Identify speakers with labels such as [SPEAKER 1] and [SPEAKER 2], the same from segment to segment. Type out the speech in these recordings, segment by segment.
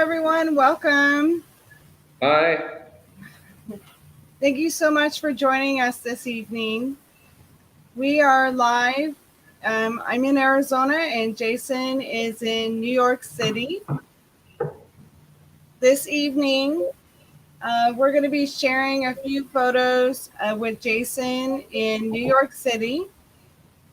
[SPEAKER 1] everyone. Welcome.
[SPEAKER 2] Hi.
[SPEAKER 1] Thank you so much for joining us this evening. We are live. I'm in Arizona and Jason is in New York City. This evening, we're going to be sharing a few photos with Jason in New York City.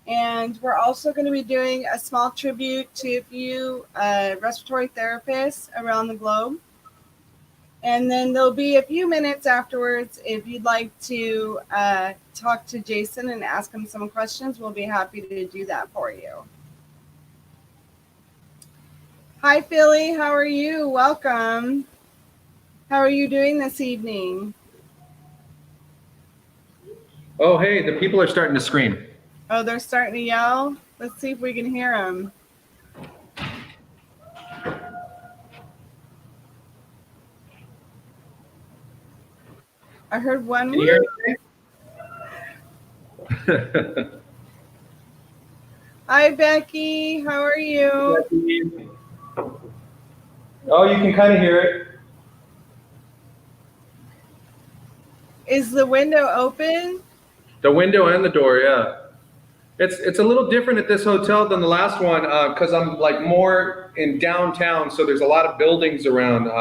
[SPEAKER 1] And we're also going to be doing a small tribute to a few respiratory therapists around the globe. And then there'll be a few minutes afterwards. If you'd like to talk to Jason and ask him some questions, we'll be happy to do that for you. Hi, Philly. How are you? Welcome. How are you doing this evening?
[SPEAKER 2] Oh, hey, the people are starting to scream.
[SPEAKER 1] Oh, they're starting to yell? Let's see if we can hear them. I heard one.
[SPEAKER 2] Can you hear me?
[SPEAKER 1] Hi, Becky. How are you?
[SPEAKER 2] Becky. Oh, you can kind of hear it.
[SPEAKER 1] Is the window open?
[SPEAKER 2] The window and the door, yeah. It's a little different at this hotel than the last one because I'm like more in downtown, so there's a lot of buildings around.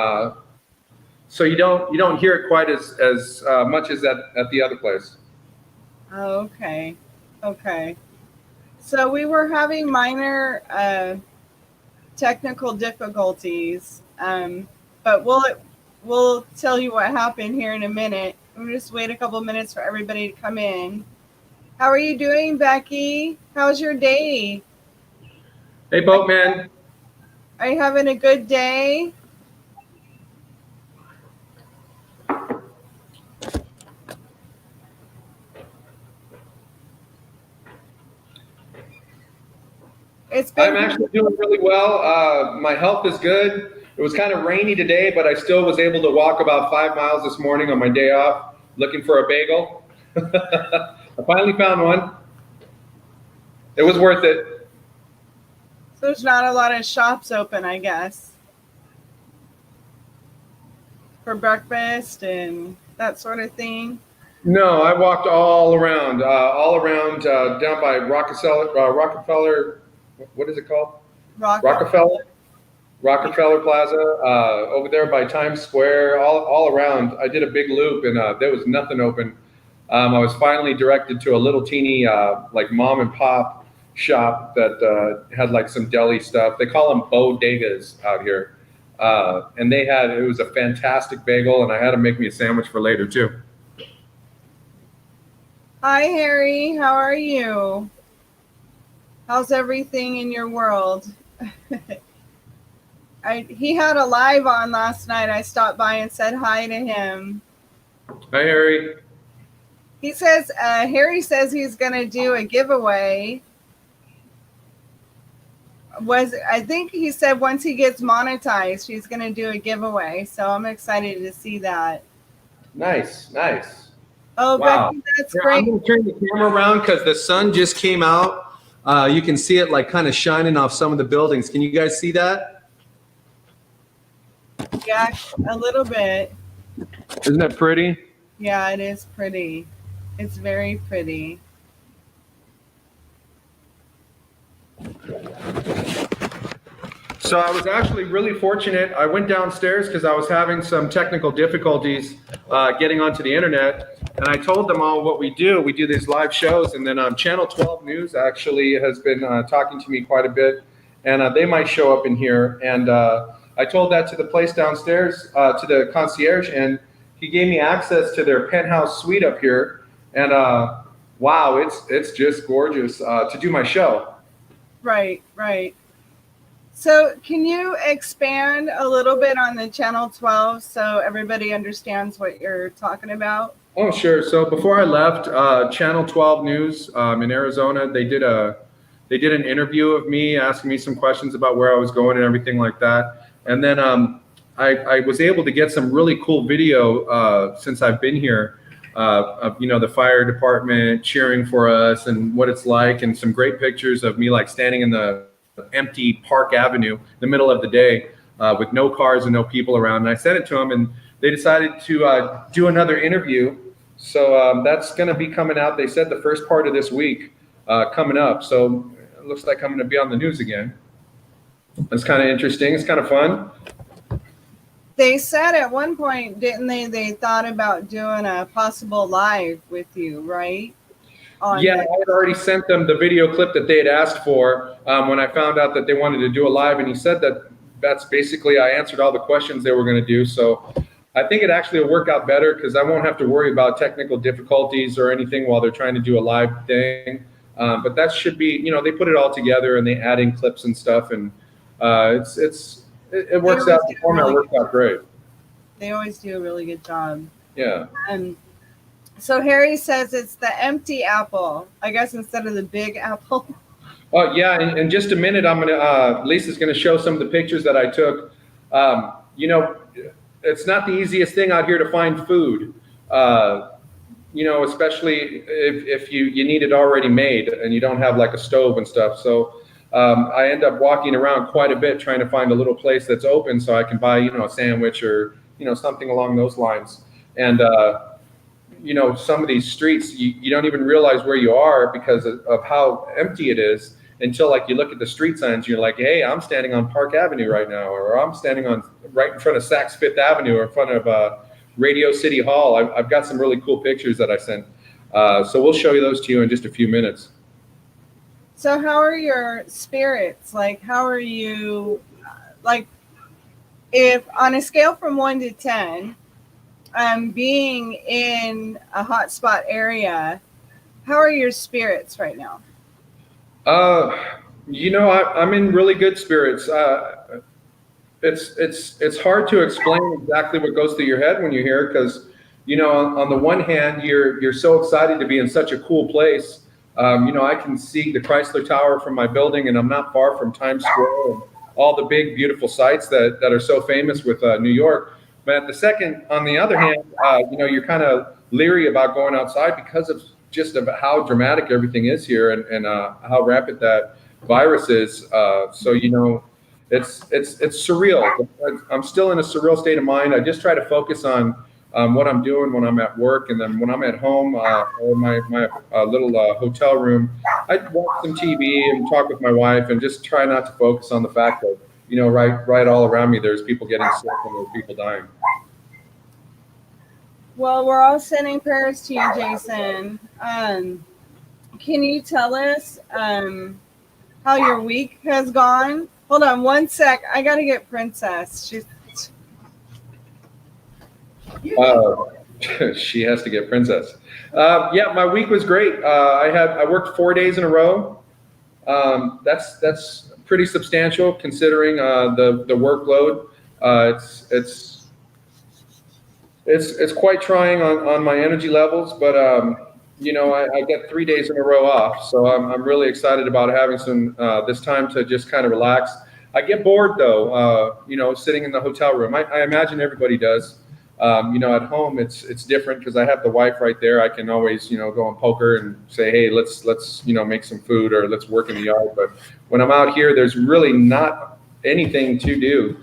[SPEAKER 2] So you don't hear it quite as much as at the other place.
[SPEAKER 1] Oh, okay. Okay. So we were having minor technical difficulties, but we'll tell you what happened here in a minute. We'll just wait a couple minutes for everybody to come in. How are you doing, Becky? How's your day?
[SPEAKER 2] Hey, Boatman.
[SPEAKER 1] Are you having a good day?
[SPEAKER 2] I'm actually doing really well. My health is good. It was kind of rainy today, but I still was able to walk about 5 miles this morning on my day off, looking for a bagel. I finally found one. It was worth it.
[SPEAKER 1] So there's not a lot of shops open, I guess, for breakfast and that sort of thing.
[SPEAKER 2] No, I walked all around down by Rockefeller. What is it called? Rockefeller Plaza, over there by Times Square, all around. I did a big loop and there was nothing open. I was finally directed to a little teeny like mom and pop shop that had like some deli stuff. They call them bodegas out here. And it was a fantastic bagel and I had to make me a sandwich for later too.
[SPEAKER 1] Hi, Harry. How are you? How's everything in your world? He had a live on last night. I stopped by and said hi to him.
[SPEAKER 2] Hi, Harry.
[SPEAKER 1] He says, Harry says he's going to do a giveaway. I think he said once he gets monetized, he's going to do a giveaway. So I'm excited to see that.
[SPEAKER 2] Nice.
[SPEAKER 1] Oh,
[SPEAKER 2] wow.
[SPEAKER 1] Becky, that's great.
[SPEAKER 2] I'm going to turn the camera around because the sun just came out. You can see it like kind of shining off some of the buildings. Can you guys see that?
[SPEAKER 1] Yeah, a little bit.
[SPEAKER 2] Isn't that pretty?
[SPEAKER 1] Yeah, it is pretty. It's very pretty.
[SPEAKER 2] So I was actually really fortunate. I went downstairs because I was having some technical difficulties getting onto the internet. And I told them all what we do. We do these live shows. And then Channel 12 News actually has been talking to me quite a bit. And they might show up in here. And I told that to the place downstairs, to the concierge. And he gave me access to their penthouse suite up here. And wow, it's just gorgeous to do my show.
[SPEAKER 1] Right. So can you expand a little bit on the Channel 12 so everybody understands what you're talking about?
[SPEAKER 2] Oh, sure. So before I left, Channel 12 News in Arizona, they did an interview of me, asking me some questions about where I was going and everything like that. And then I was able to get some really cool video since I've been here of the fire department cheering for us and what it's like, and some great pictures of me like standing in the empty Park Avenue in the middle of the day. with no cars and no people around. And I sent it to them, and they decided to do another interview. So that's going to be coming out. They said the first part of this week coming up. So it looks like I'm going to be on the news again. It's kind of interesting. It's kind of fun.
[SPEAKER 1] They said at one point, didn't they? They thought about doing a possible live with you, right?
[SPEAKER 2] Yeah, I had already sent them the video clip that they had asked for when I found out that they wanted to do a live, and he said that that's basically, I answered all the questions they were going to do. So I think it actually will work out better because I won't have to worry about technical difficulties or anything while they're trying to do a live thing. But that should be, they put it all together and they add in clips and stuff, and it works out. The format works out great.
[SPEAKER 1] They always do a really good job.
[SPEAKER 2] Yeah.
[SPEAKER 1] So Harry says it's the empty apple, I guess, instead of the big apple.
[SPEAKER 2] Oh yeah, in just a minute, Lisa's gonna show some of the pictures that I took. It's not the easiest thing out here to find food. Especially if you need it already made and you don't have like a stove and stuff. So I end up walking around quite a bit trying to find a little place that's open so I can buy, a sandwich or, something along those lines. And, some of these streets, you don't even realize where you are because of how empty it is until like you look at the street signs, you're like, hey, I'm standing on Park Avenue right now, or I'm standing right in front of Saks Fifth Avenue or in front of Radio City Hall. I've got some really cool pictures that I sent. So we'll show you those to you in just a few minutes.
[SPEAKER 1] So how are your spirits? Like, how are you, if on a scale from 1 to 10, being in a hotspot area, how are your spirits right now?
[SPEAKER 2] I'm in really good spirits. It's hard to explain exactly what goes through your head when you're here because, on the one hand, you're so excited to be in such a cool place. I can see the Chrysler Tower from my building, and I'm not far from Times Square and all the big, beautiful sites that are so famous with New York. But on the other hand, you're kind of leery about going outside because of just about how dramatic everything is here and how rapid that virus is. It's surreal. I'm still in a surreal state of mind. I just try to focus on what I'm doing when I'm at work, and then when I'm at home or my little hotel room, I watch some TV and talk with my wife, and just try not to focus on the fact that right all around me there's people getting sick and there's people dying.
[SPEAKER 1] Well, we're all sending prayers to you, Jason. Can you tell us how your week has gone? Hold on one sec. I got to get Princess.
[SPEAKER 2] She has to get Princess. Yeah, my week was great. I worked 4 days in a row. That's pretty substantial considering the workload. It's quite trying on my energy levels, but I get 3 days in a row off, so I'm really excited about having some this time to just kind of relax. I get bored though, sitting in the hotel room. I imagine everybody does. At home it's different because I have the wife right there. I can always go and poke her and say, hey, let's make some food or let's work in the yard. But when I'm out here, there's really not anything to do.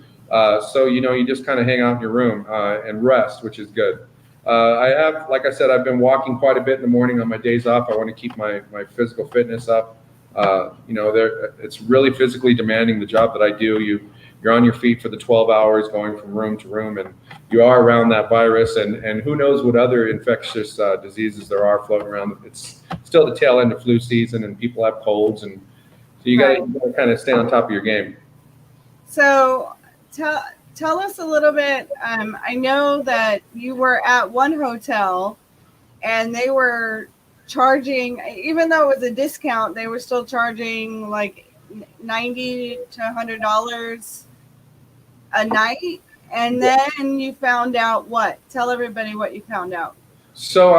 [SPEAKER 2] So you just kind of hang out in your room and rest, which is good. Like I said, I've been walking quite a bit in the morning on my days off. I want to keep my physical fitness up. It's really physically demanding, the job that I do. You're on your feet for the 12 hours going from room to room, and you are around that virus, and who knows what other infectious diseases there are floating around. It's still the tail end of flu season, and people have colds, and so you got to kind of stay on top of your game.
[SPEAKER 1] So tell us a little bit. I know that you were at one hotel and they were charging, even though it was a discount, they were still charging like $90 to $100 a night. And then you found out what? Tell everybody what you found out.
[SPEAKER 2] So,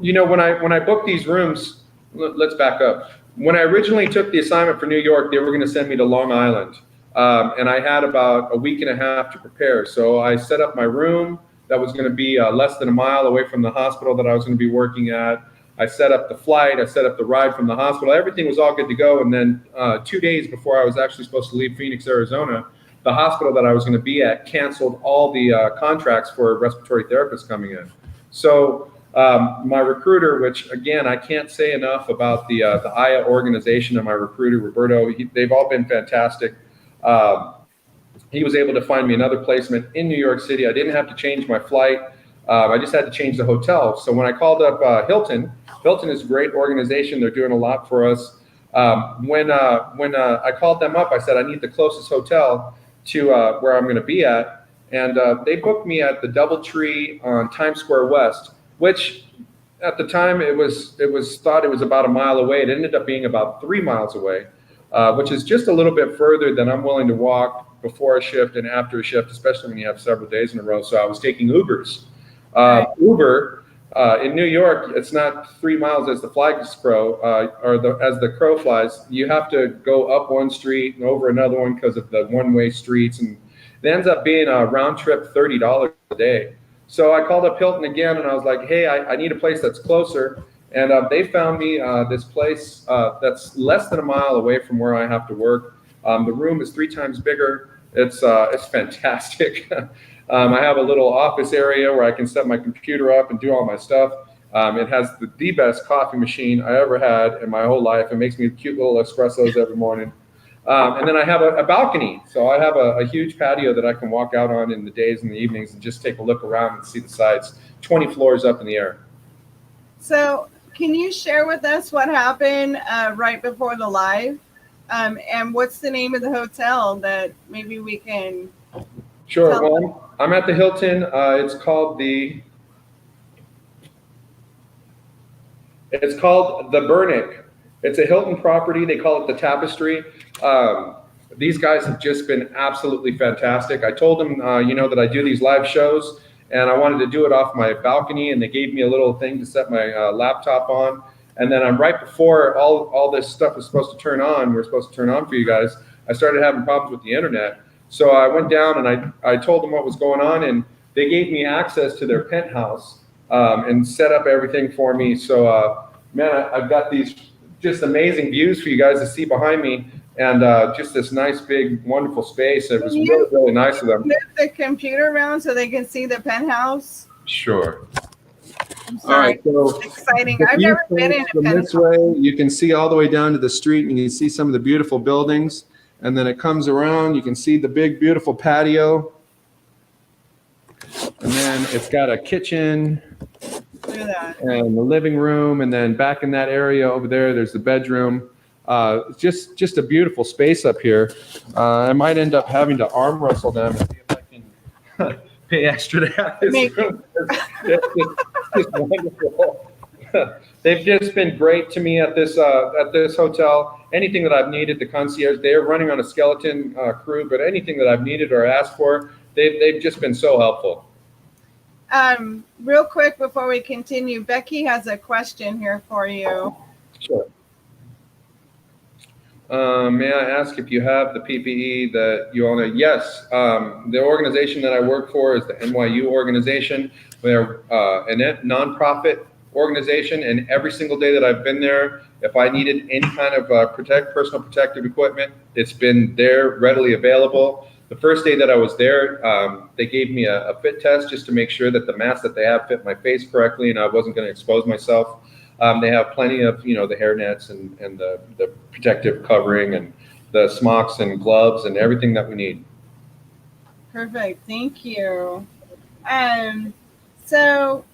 [SPEAKER 2] when I booked these rooms, let's back up. When I originally took the assignment for New York, they were going to send me to Long Island. And I had about a week and a half to prepare. So I set up my room that was going to be less than a mile away from the hospital that I was going to be working at. I set up the flight. I set up the ride from the hospital. Everything was all good to go. And then 2 days before I was actually supposed to leave Phoenix, Arizona, the hospital that I was going to be at canceled all the contracts for respiratory therapists coming in. So my recruiter, which again, I can't say enough about the IA organization and my recruiter, Roberto, they've all been fantastic. He was able to find me another placement in New York City. I didn't have to change my flight. I just had to change the hotel. So when I called up Hilton is a great organization. They're doing a lot for us. When I called them up, I said, I need the closest hotel to where I'm going to be at. And they booked me at the DoubleTree on Times Square West, which at the time it was thought it was about a mile away. It ended up being about 3 miles away, which is just a little bit further than I'm willing to walk before a shift and after a shift, especially when you have several days in a row. So I was taking Ubers. Uber in New York, it's not 3 miles as the flies crow, as the crow flies. You have to go up one street and over another one because of the one-way streets, and it ends up being a round trip $30 a day. So I called up Hilton again, and I was like, hey, I need a place that's closer. And they found me this place that's less than a mile away from where I have to work. The room is 3 times bigger. It's fantastic. I have a little office area where I can set my computer up and do all my stuff. It has the best coffee machine I ever had in my whole life. It makes me cute little espressos every morning. And then I have a balcony. So I have a huge patio that I can walk out on in the days and the evenings and just take a look around and see the sights, 20 floors up in the air.
[SPEAKER 1] So can you share with us what happened right before the live? And what's the name of the hotel that maybe we can...
[SPEAKER 2] Sure. Well, I'm at the Hilton. It's called the Burnick. It's a Hilton property. They call it the Tapestry. These guys have just been absolutely fantastic. I told them, that I do these live shows, and I wanted to do it off my balcony, and they gave me a little thing to set my laptop on. And then right before all this stuff was supposed to turn on, we're supposed to turn on for you guys, I started having problems with the internet. So I went down and I told them what was going on, and they gave me access to their penthouse and set up everything for me. So, man, I've got these just amazing views for you guys to see behind me, and just this nice, big, wonderful space. It was really, really nice of them.
[SPEAKER 1] Move the computer around so they can see the penthouse?
[SPEAKER 2] Sure.
[SPEAKER 1] I'm sorry.
[SPEAKER 2] All right, so
[SPEAKER 1] it's exciting. I've never been in a penthouse.
[SPEAKER 2] This way, you can see all the way down to the street, and you can see some of the beautiful buildings. And then it comes around, you can see the big, beautiful patio. And then it's got a kitchen and the living room. And then back in that area over there, there's the bedroom. Just a beautiful space up here. I might end up having to arm wrestle them and see if I can pay extra to have this room. It's wonderful. They've just been great to me at this hotel. Anything that I've needed, the concierge, they're running on a skeleton crew, but anything that I've needed or asked for, they've just been so helpful.
[SPEAKER 1] Real quick before we continue, Becky has a question here for you.
[SPEAKER 2] Sure. May I ask if you have the PPE that you own? Yes. The organization that I work for is the NYU organization. They're a nonprofit organization, and every single day that I've been there, if I needed any kind of personal protective equipment, it's been there readily available. The first day that I was there, they gave me a fit test just to make sure that the mask that they have fit my face correctly and I wasn't going to expose myself. They have plenty of, the hair nets and the protective covering and the smocks and gloves and everything that we need.
[SPEAKER 1] Perfect. Thank you. So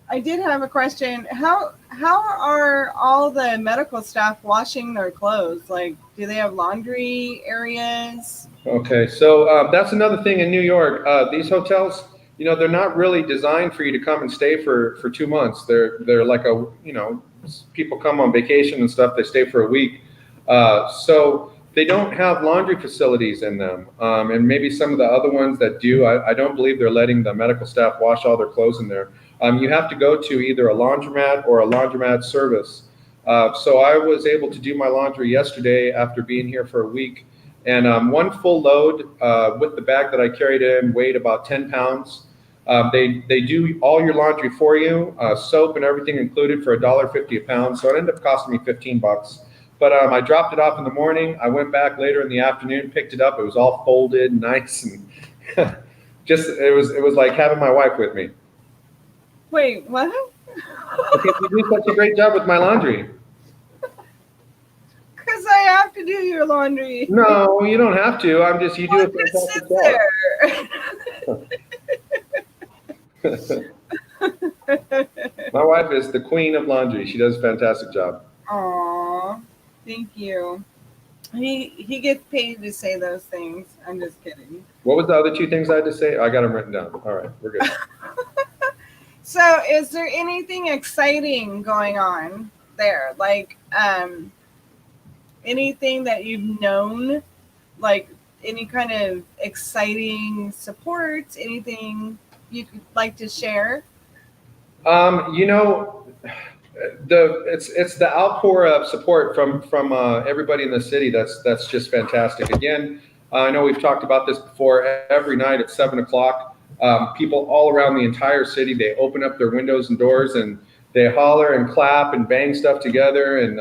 [SPEAKER 1] I did have a question. How are all the medical staff washing their clothes? Like, do they have laundry areas?
[SPEAKER 2] Okay, so that's another thing in New York. These hotels, they're not really designed for you to come and stay for 2 months. They're like people come on vacation and stuff. They stay for a week. So they don't have laundry facilities in them. And maybe some of the other ones that do, I don't believe they're letting the medical staff wash all their clothes in there. You have to go to either a laundromat or a laundromat service. So I was able to do my laundry yesterday after being here for a week. And one full load with the bag that I carried in weighed about 10 pounds. They do all your laundry for you, soap and everything included for $1.50 a pound. So it ended up costing me $15. But I dropped it off in the morning. I went back later in the afternoon, picked it up. It was all folded, nice, and it was like having my wife with me.
[SPEAKER 1] Wait, what?
[SPEAKER 2] Because you do such a great job with my laundry.
[SPEAKER 1] Because I have to do your laundry.
[SPEAKER 2] No, you don't have to. You do a fantastic job. My wife is the queen of laundry. She does a fantastic job.
[SPEAKER 1] Aw, thank you. He gets paid to say those things. I'm just kidding.
[SPEAKER 2] What was the other two things I had to say? I got them written down. All right, we're good.
[SPEAKER 1] So, is there anything exciting going on there? Like, anything that you've known, like any kind of exciting supports, anything you'd like to share?
[SPEAKER 2] You know, it's the outpour of support from everybody in the city that's just fantastic. Again, I know we've talked about this before. Every night at 7 o'clock, people all around the entire city, they open up their windows and doors and they holler and clap and bang stuff together, and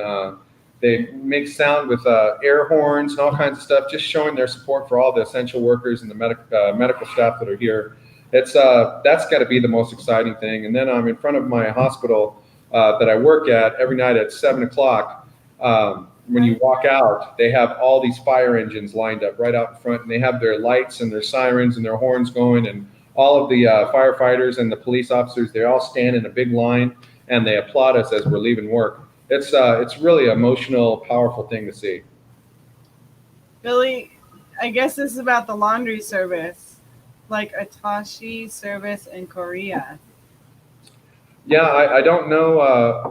[SPEAKER 2] they make sound with air horns and all kinds of stuff, just showing their support for all the essential workers and the medical staff that are here. That's got to be the most exciting thing. And then I'm in front of my hospital that I work at every night at 7 o'clock. When you walk out, they have all these fire engines lined up right out in front, and they have their lights and their sirens and their horns going, and all of the firefighters and the police officers, they all stand in a big line and they applaud us as we're leaving work. It's really an emotional, powerful thing to see.
[SPEAKER 1] Billy, I guess this is about the laundry service, like Atashi service in Korea.
[SPEAKER 2] Yeah, I don't know.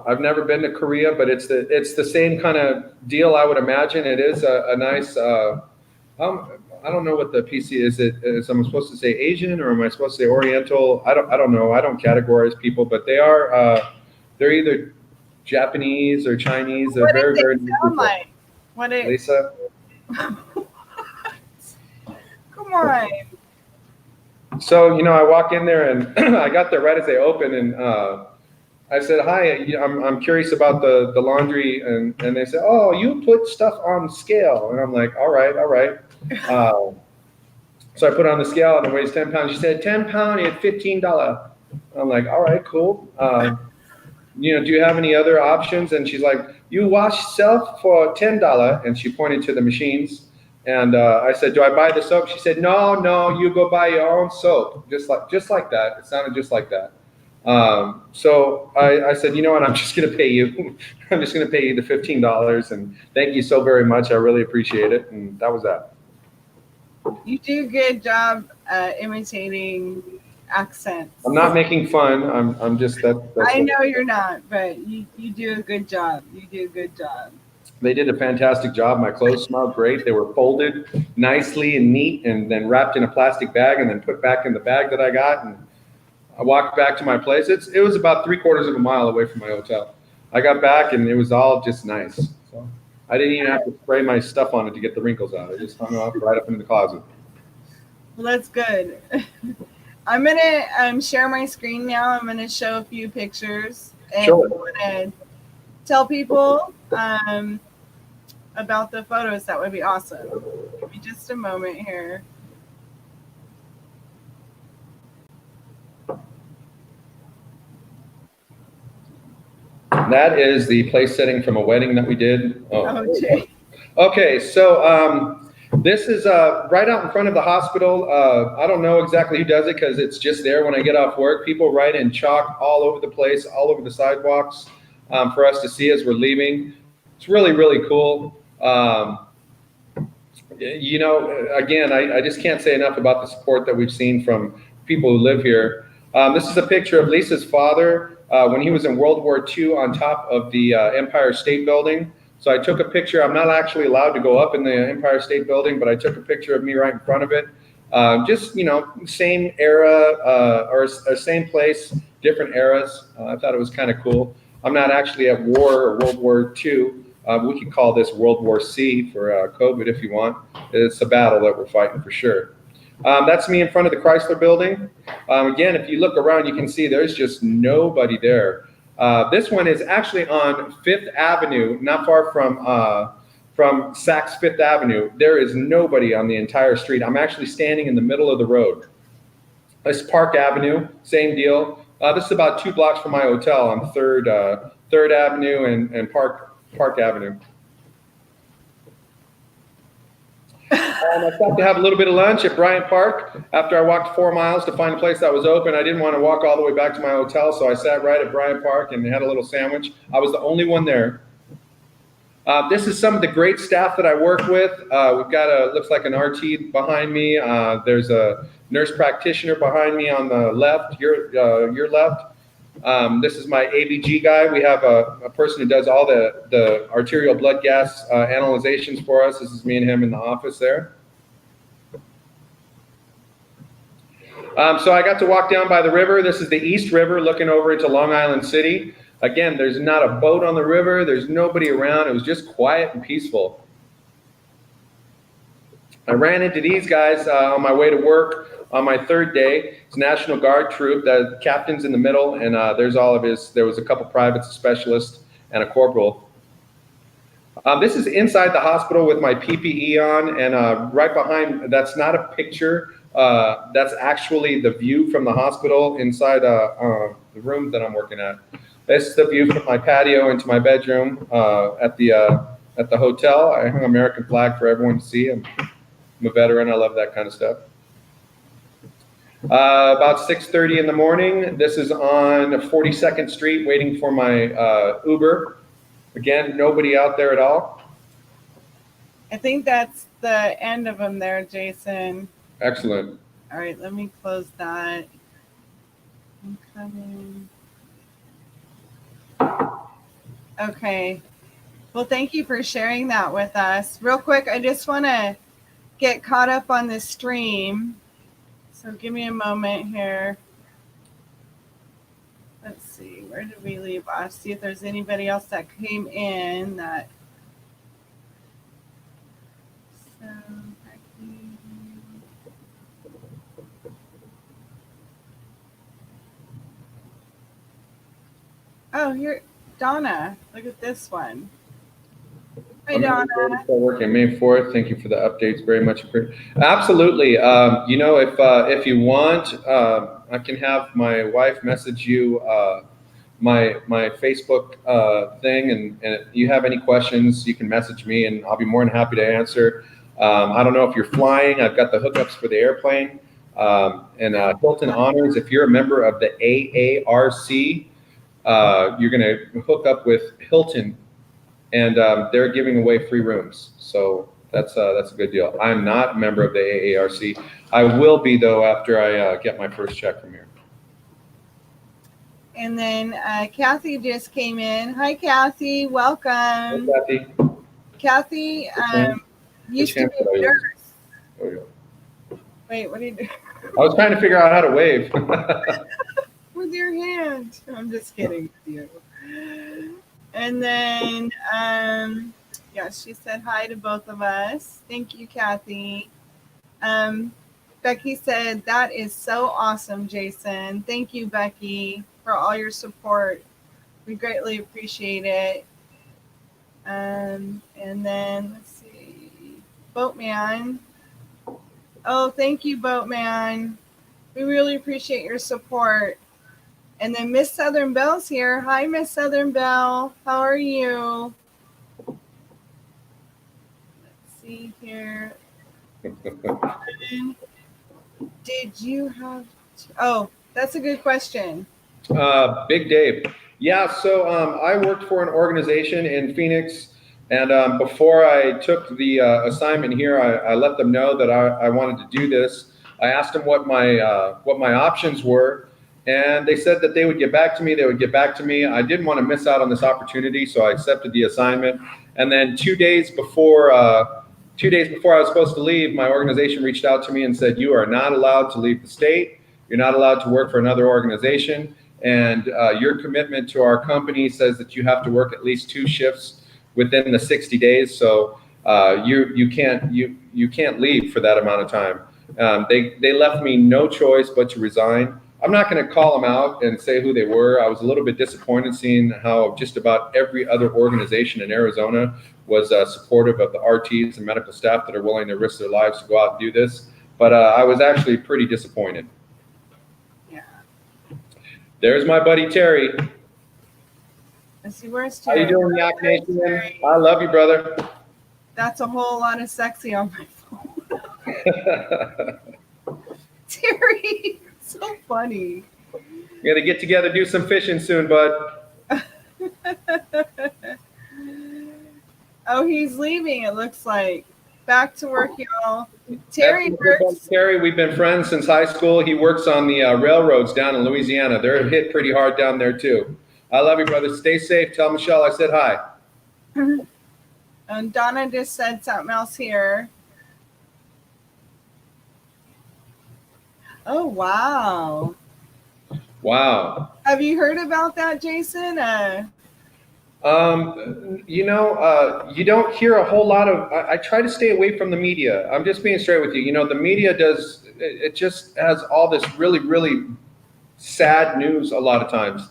[SPEAKER 2] I've never been to Korea, but it's the same kind of deal, I would imagine. It is a nice. I don't know what the PC is. Am I supposed to say Asian or am I supposed to say Oriental? I don't know. I don't categorize people, but they're either Japanese or Chinese. They're
[SPEAKER 1] what
[SPEAKER 2] very,
[SPEAKER 1] does
[SPEAKER 2] very
[SPEAKER 1] it sound like?
[SPEAKER 2] Lisa?
[SPEAKER 1] Come on.
[SPEAKER 2] So, I walk in there and I got there right as they open, and I said, hi, I'm curious about the laundry. And they said, oh, you put stuff on scale. And I'm like, all right. So I put it on the scale and it weighs 10 pounds. She said, 10 pounds at $15. I'm like, all right, cool. Do you have any other options? And she's like, you wash self for $10. And she pointed to the machines. And I said, do I buy the soap? She said, no, you go buy your own soap. Just like that. It sounded just like that. So I said, you know what? I'm just going to pay you. I'm just going to pay you the $15. And thank you so very much. I really appreciate it. And that was that.
[SPEAKER 1] You do a good job imitating accents.
[SPEAKER 2] I'm not making fun. I'm just that.
[SPEAKER 1] I know you're not, but you do a good job. You do a good job.
[SPEAKER 2] They did a fantastic job. My clothes smelled great. They were folded nicely and neat, and then wrapped in a plastic bag, and then put back in the bag that I got. And I walked back to my place. It was about 3/4 of a mile away from my hotel. I got back, and it was all just nice. So I didn't even have to spray my stuff on it to get the wrinkles out. I just hung it up right up in the closet.
[SPEAKER 1] Well, that's good. I'm gonna share my screen now. I'm gonna show a few pictures, and
[SPEAKER 2] Sure.
[SPEAKER 1] I'm gonna tell people about the photos. That would be awesome. Give me just a moment here.
[SPEAKER 2] That is the place setting from a wedding that we did.
[SPEAKER 1] Oh, gee.
[SPEAKER 2] Okay, so this is right out in front of the hospital. I don't know exactly who does it because it's just there when I get off work. People write in chalk all over the place, all over the sidewalks for us to see as we're leaving. It's really, really cool. Again, I just can't say enough about the support that we've seen from people who live here. This is a picture of Lisa's father when he was in World War II on top of the Empire State Building. So I took a picture. I'm not actually allowed to go up in the Empire State Building, but I took a picture of me right in front of it. Same era or same place, different eras. I thought it was kind of cool. I'm not actually at war or World War II. We could call this World War C for COVID if you want. It's a battle that we're fighting for sure. That's me in front of the Chrysler Building. Again, if you look around, you can see there's just nobody there. This one is actually on 5th Avenue, not far from Saks 5th Avenue. There is nobody on the entire street. I'm actually standing in the middle of the road. This is Park Avenue, same deal. This is about 2 blocks from my hotel on 3rd Avenue and Park Avenue. I stopped to have a little bit of lunch at Bryant Park after I walked 4 miles to find a place that was open. I didn't want to walk all the way back to my hotel, so I sat right at Bryant Park and had a little sandwich. I was the only one there. This is some of the great staff that I work with. We've got looks like an RT behind me. There's a nurse practitioner behind me on the left, your left. This is my ABG guy. We have a person who does all the arterial blood gas analyzations for us. This is me and him in the office there. So I got to walk down by the river. This is the East River looking over into Long Island City. Again, there's not a boat on the river. There's nobody around. It was just quiet and peaceful. I ran into these guys on my way to work on my 3rd day. It's National Guard troop. The captain's in the middle, and there's all of his. There was a couple privates, a specialist, and a corporal. This is inside the hospital with my PPE on, and right behind, that's not a picture. That's actually the view from the hospital inside the room that I'm working at. This is the view from my patio into my bedroom at the hotel. I hung an American flag for everyone to see. I'm a veteran. I love that kind of stuff. About 6:30 in the morning. This is on 42nd Street waiting for my Uber. Again, nobody out there at all.
[SPEAKER 1] I think that's the end of them there, Jason.
[SPEAKER 2] Excellent.
[SPEAKER 1] All right, let me close that. I'm coming. Okay. Well, thank you for sharing that with us. Real quick, I just want to get caught up on this stream. So give me a moment here. Let's see, where did we leave off? See if there's anybody else that came in that. So, oh, here, Donna. Look at this one. Hi, Donna.
[SPEAKER 2] Working May 4th. Thank you for the updates. Very much appreciated. Absolutely. You know, if you want, I can have my wife message you my Facebook thing, and if you have any questions, you can message me, and I'll be more than happy to answer. I don't know if you're flying. I've got the hookups for the airplane, and Hilton Honors. If you're a member of the AARC, you're going to hook up with Hilton. And they're giving away free rooms, so that's a good deal. I'm not a member of the AARC. I will be, though, after I get my first check from here.
[SPEAKER 1] And then Cathy just came in. Hi, Cathy. Welcome.
[SPEAKER 2] Hi, Cathy.
[SPEAKER 1] Cathy used to be a nurse.
[SPEAKER 2] Oh, yeah.
[SPEAKER 1] Wait, what are you doing?
[SPEAKER 2] I was trying to figure out how to wave.
[SPEAKER 1] With your hand. I'm just kidding with you. And then, yeah, she said hi to both of us. Thank you, Cathy. Becky said, that is so awesome, Jason. Thank you, Becky, for all your support. We greatly appreciate it. And then, let's see, Boatman. Oh, thank you, Boatman. We really appreciate your support. And then Miss Southern Bell's here. Hi, Miss Southern Bell. How are you? Let's see here. Did you have oh, that's a good question.
[SPEAKER 2] Big Dave. Yeah, so I worked for an organization in Phoenix, and before I took the assignment here, I let them know that I wanted to do this. I asked them what my options were. And they said that they would get back to me. I didn't want to miss out on this opportunity, so I accepted the assignment. And then 2 days before I was supposed to leave, my organization reached out to me and said, you are not allowed to leave the state. You're not allowed to work for another organization. And your commitment to our company says that you have to work at least 2 shifts within the 60 days. So you can't leave for that amount of time. They left me no choice but to resign. I'm not going to call them out and say who they were. I was a little bit disappointed seeing how just about every other organization in Arizona was supportive of the RTs and medical staff that are willing to risk their lives to go out and do this. But I was actually pretty disappointed.
[SPEAKER 1] Yeah.
[SPEAKER 2] There's my buddy Terry.
[SPEAKER 1] Let's see, where's Terry?
[SPEAKER 2] How you doing, Yak Nation? I love you, brother.
[SPEAKER 1] That's a whole lot of sexy on my phone. Terry, so funny.
[SPEAKER 2] We're gonna get together, do some fishing soon, bud.
[SPEAKER 1] Oh, he's leaving, it looks like. Back to work, y'all. Terry works.
[SPEAKER 2] Terry, we've been friends since high school. He works on the railroads down in Louisiana. They're hit pretty hard down there, too. I love you, brother. Stay safe. Tell Michelle I said hi.
[SPEAKER 1] And Donna just said something else here. Oh, wow.
[SPEAKER 2] Wow.
[SPEAKER 1] Have you heard about that, Jason?
[SPEAKER 2] You don't hear a whole lot of, I try to stay away from the media. I'm just being straight with you. You know, the media it just has all this really, really sad news a lot of times.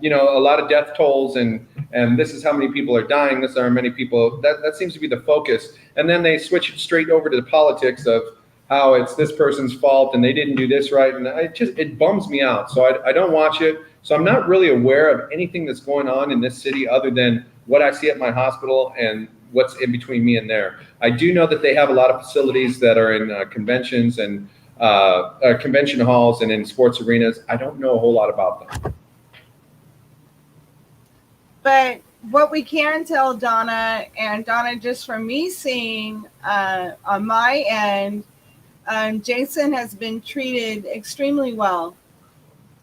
[SPEAKER 2] You know, a lot of death tolls and this is how many people are dying. This are how many people, that seems to be the focus. And then they switch it straight over to the politics of how it's this person's fault and they didn't do this right. And it bums me out. So I don't watch it. So I'm not really aware of anything that's going on in this city other than what I see at my hospital and what's in between me and there. I do know that they have a lot of facilities that are in conventions and convention halls and in sports arenas. I don't know a whole lot about them.
[SPEAKER 1] But what we can tell Donna, and Donna, just from me seeing on my end, Jason has been treated extremely well.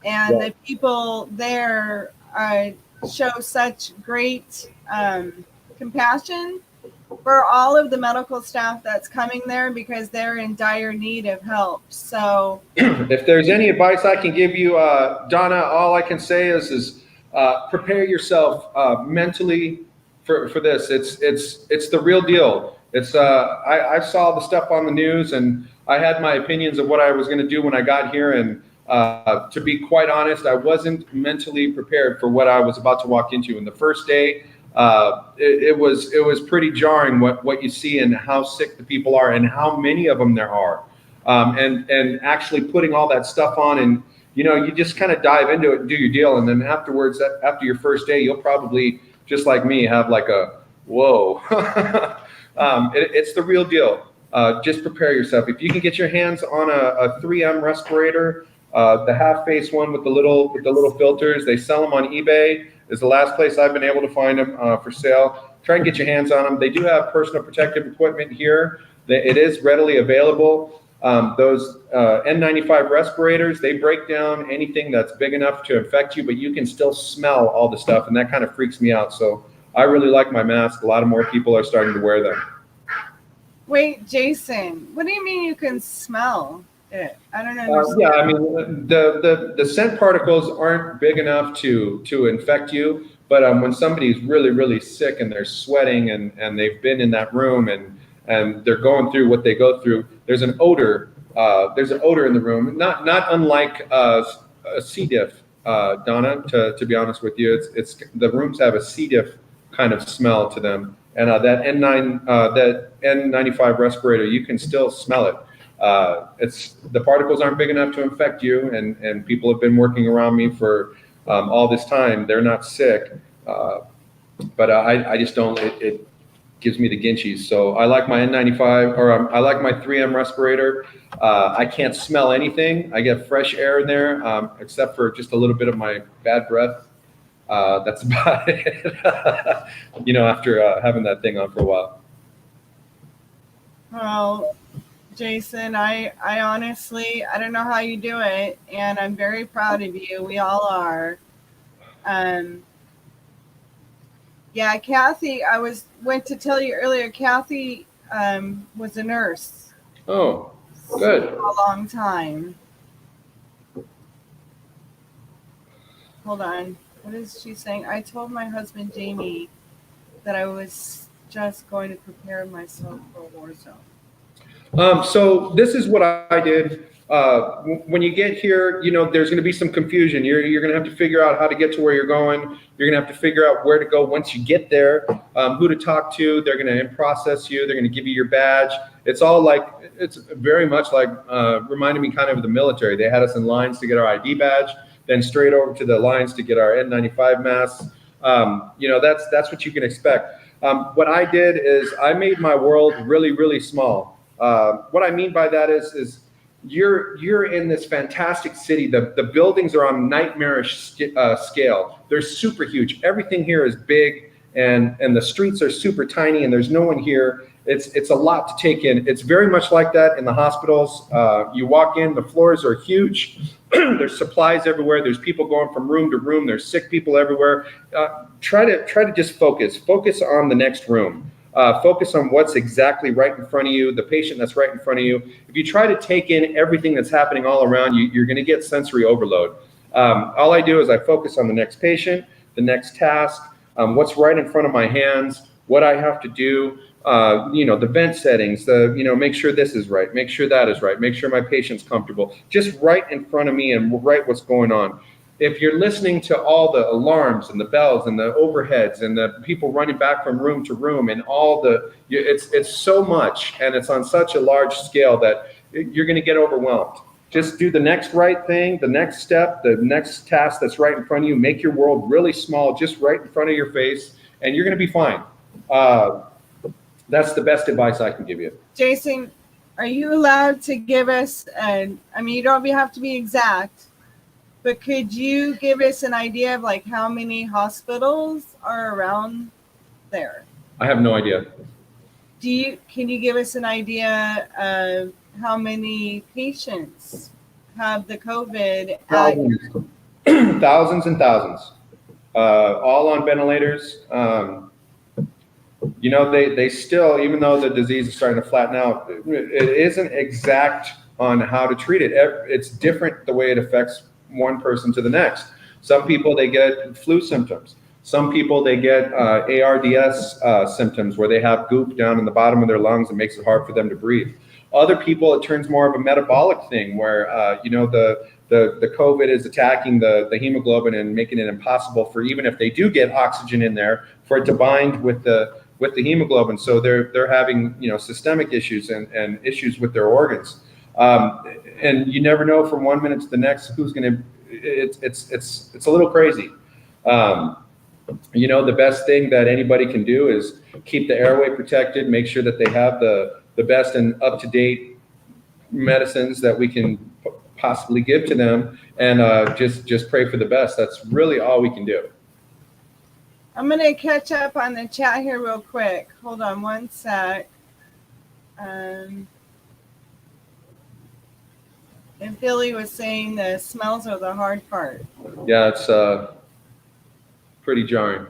[SPEAKER 1] And the people there show such great compassion for all of the medical staff that's coming there because they're in dire need of help. So
[SPEAKER 2] if there's any advice I can give you, Donna, all I can say is prepare yourself mentally for this. It's the real deal. It's I saw the stuff on the news and I had my opinions of what I was going to do when I got here, and to be quite honest, I wasn't mentally prepared for what I was about to walk into. And the first day, it was pretty jarring what you see and how sick the people are and how many of them there are, and actually putting all that stuff on, and you know, you just kind of dive into it and do your deal, and then afterwards, after your first day, you'll probably, just like me, have like a whoa. It's the real deal. Just prepare yourself. If you can get your hands on a 3M respirator, the half-face one with the little filters, they sell them on eBay. Is the last place I've been able to find them for sale. Try and get your hands on them. They do have personal protective equipment here. It is readily available. Those N95 respirators, they break down anything that's big enough to infect you, but you can still smell all the stuff, and that kind of freaks me out. So I really like my mask. A lot of more people are starting to wear them.
[SPEAKER 1] Wait, Jason, what do you mean you can smell it? I don't understand.
[SPEAKER 2] Yeah, I mean, the scent particles aren't big enough to infect you, but when somebody's really, really sick and they're sweating and they've been in that room and they're going through what they go through, there's an odor. There's an odor in the room, not unlike a C. diff, Donna. To be honest with you, it's the rooms have a C. diff kind of smell to them. And that N95 respirator, you can still smell it. It's the particles aren't big enough to infect you, and people have been working around me for all this time. They're not sick, but I just don't. It gives me the ginchies. So I like my N95, or I like my 3M respirator. I can't smell anything. I get fresh air in there, except for just a little bit of my bad breath. That's about it. You know, after having that thing on for a while.
[SPEAKER 1] Well, Jason, I honestly, I don't know how you do it, and I'm very proud of you. We all are. Yeah, Cathy, went to tell you earlier, Cathy was a nurse.
[SPEAKER 2] Oh, good.
[SPEAKER 1] For a long time. Hold on. What is she saying? I told my husband, Jamie, that I was just going to prepare myself for a war zone.
[SPEAKER 2] So this is what I did. when you get here, there's going to be some confusion. You're going to have to figure out how to get to where you're going. You're going to have to figure out where to go once you get there, who to talk to. They're going to in-process you. They're going to give you your badge. It's very much like, reminded me kind of the military. They had us in lines to get our ID badge, then straight over to the lines to get our N95 masks. That's what you can expect. What I did is I made my world really, really small. What I mean by that is you're in this fantastic city. The buildings are on nightmarish scale. They're super huge. Everything here is big, and the streets are super tiny, and there's no one here. It's a lot to take in. It's very much like that in the hospitals. You walk in, the floors are huge. There's supplies everywhere. There's people going from room to room. There's sick people everywhere. Try to just focus on the next room. Focus on what's exactly right in front of you, the patient that's right in front of you. If you try to take in everything that's happening all around you, you're going to get sensory overload. All I do is I focus on the next patient, the next task, what's right in front of my hands, what I have to do, the vent settings, make sure this is right, make sure that is right, make sure my patient's comfortable, just right in front of me and right what's going on. If you're listening to all the alarms and the bells and the overheads and the people running back from room to room and it's so much, and it's on such a large scale that you're going to get overwhelmed. Just do the next right thing, the next step, the next task that's right in front of you. Make your world really small, just right in front of your face, and you're going to be fine. That's the best advice I can give you.
[SPEAKER 1] Jason, are you allowed to give us, you don't have to be exact, but could you give us an idea of like how many hospitals are around there?
[SPEAKER 2] I have no idea.
[SPEAKER 1] Can you give us an idea of how many patients have the COVID?
[SPEAKER 2] Thousands and thousands, all on ventilators. They still, even though the disease is starting to flatten out, it isn't exact on how to treat it. It's different the way it affects one person to the next. Some people, they get flu symptoms. Some people, they get ARDS symptoms where they have goop down in the bottom of their lungs and makes it hard for them to breathe. Other people, it turns more of a metabolic thing where, the COVID is attacking the hemoglobin and making it impossible for, even if they do get oxygen in there, for it to bind with the hemoglobin. So they're having, systemic issues and issues with their organs. And you never know from 1 minute to the next who's going to, it's a little crazy. The best thing that anybody can do is keep the airway protected, make sure that they have the best and up-to-date medicines that we can possibly give to them, and just pray for the best. That's really all we can do.
[SPEAKER 1] I'm going to catch up on the chat here real quick. Hold on one sec. And Billy was saying the smells are the hard part.
[SPEAKER 2] Yeah, it's pretty jarring.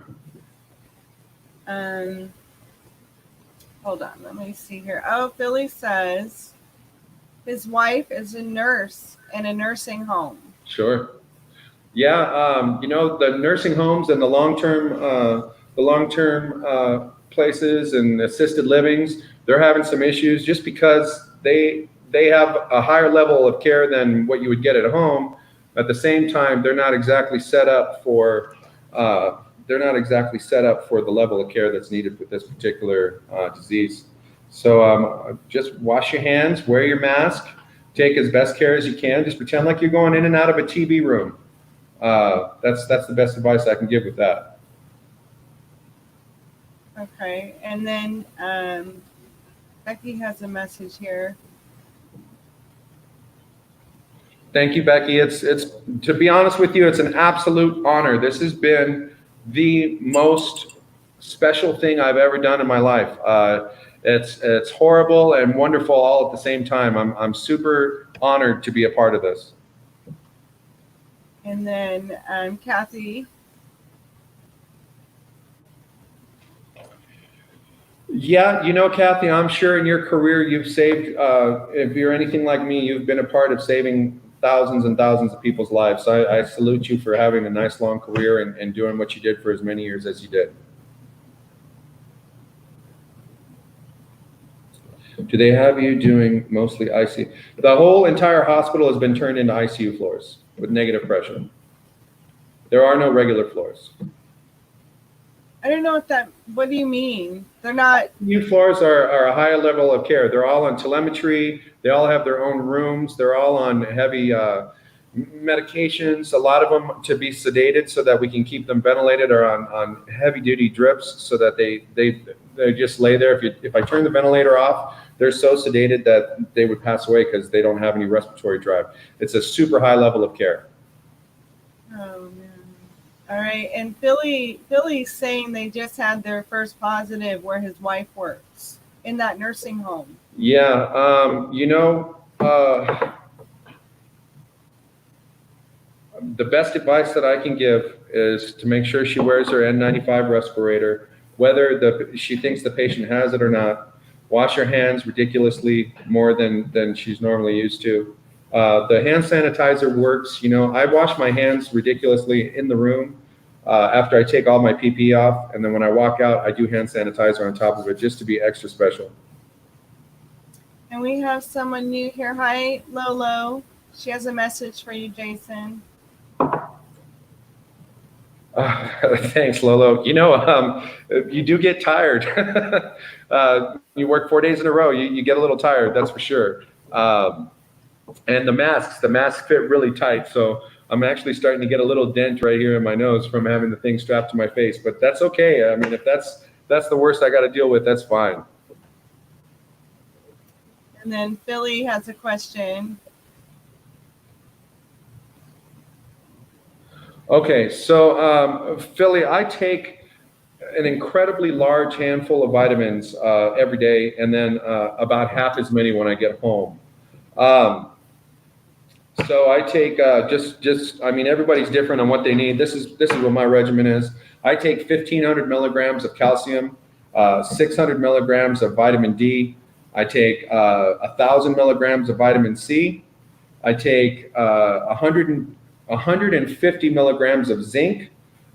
[SPEAKER 1] Hold on, let me see here. Oh, Billy says his wife is a nurse in a nursing home.
[SPEAKER 2] Sure. Yeah, the nursing homes and the long-term places and assisted livings, they're having some issues just because they have a higher level of care than what you would get at home. At the same time, they're not exactly set up for the level of care that's needed with this particular disease. So just wash your hands, wear your mask, take as best care as you can. Just pretend like you're going in and out of a TB room. That's the best advice I can give with that.
[SPEAKER 1] Okay, and then Becky has a message here.
[SPEAKER 2] Thank you, Becky. It's to be honest with you, it's an absolute honor. This has been the most special thing I've ever done in my life. It's horrible and wonderful all at the same time. I'm super honored to be a part of this.
[SPEAKER 1] And then Cathy.
[SPEAKER 2] Yeah, Cathy, I'm sure in your career you've saved, if you're anything like me, you've been a part of saving thousands and thousands of people's lives. So I salute you for having a nice long career and doing what you did for as many years as you did. Do they have you doing mostly ICU? The whole entire hospital has been turned into ICU floors with negative pressure. There are no regular floors.
[SPEAKER 1] I don't know what do you mean? They're not.
[SPEAKER 2] ICU floors are a higher level of care. They're all on telemetry. They all have their own rooms. They're all on heavy medications, a lot of them to be sedated so that we can keep them ventilated, or on heavy duty drips so that they just lay there. If I turn the ventilator off, they're so sedated that they would pass away because they don't have any respiratory drive. It's a super high level of care.
[SPEAKER 1] Oh man. All right. And Philly's saying they just had their first positive where his wife works in that nursing home.
[SPEAKER 2] Yeah. The best advice that I can give is to make sure she wears her N95 respirator, whether she thinks the patient has it or not. Wash her hands ridiculously more than she's normally used to. The hand sanitizer works. I wash my hands ridiculously in the room after I take all my PPE off, and then when I walk out, I do hand sanitizer on top of it just to be extra special.
[SPEAKER 1] And we have someone new here. Hi, Lolo. She has a message for you, Jason.
[SPEAKER 2] Thanks, Lolo. You do get tired. You work 4 days in a row, you get a little tired, that's for sure. And the masks fit really tight, so I'm actually starting to get a little dent right here in my nose from having the thing strapped to my face, but that's okay. I mean, if that's the worst I got to deal with, that's fine.
[SPEAKER 1] And then Philly has a question.
[SPEAKER 2] Okay, so Philly, I take an incredibly large handful of vitamins every day, and then about half as many when I get home. So I take I mean, everybody's different on what they need. This is what my regimen is. I take 1,500 milligrams of calcium, 600 milligrams of vitamin D. I take 1,000 milligrams of vitamin C. I take 150 milligrams of zinc,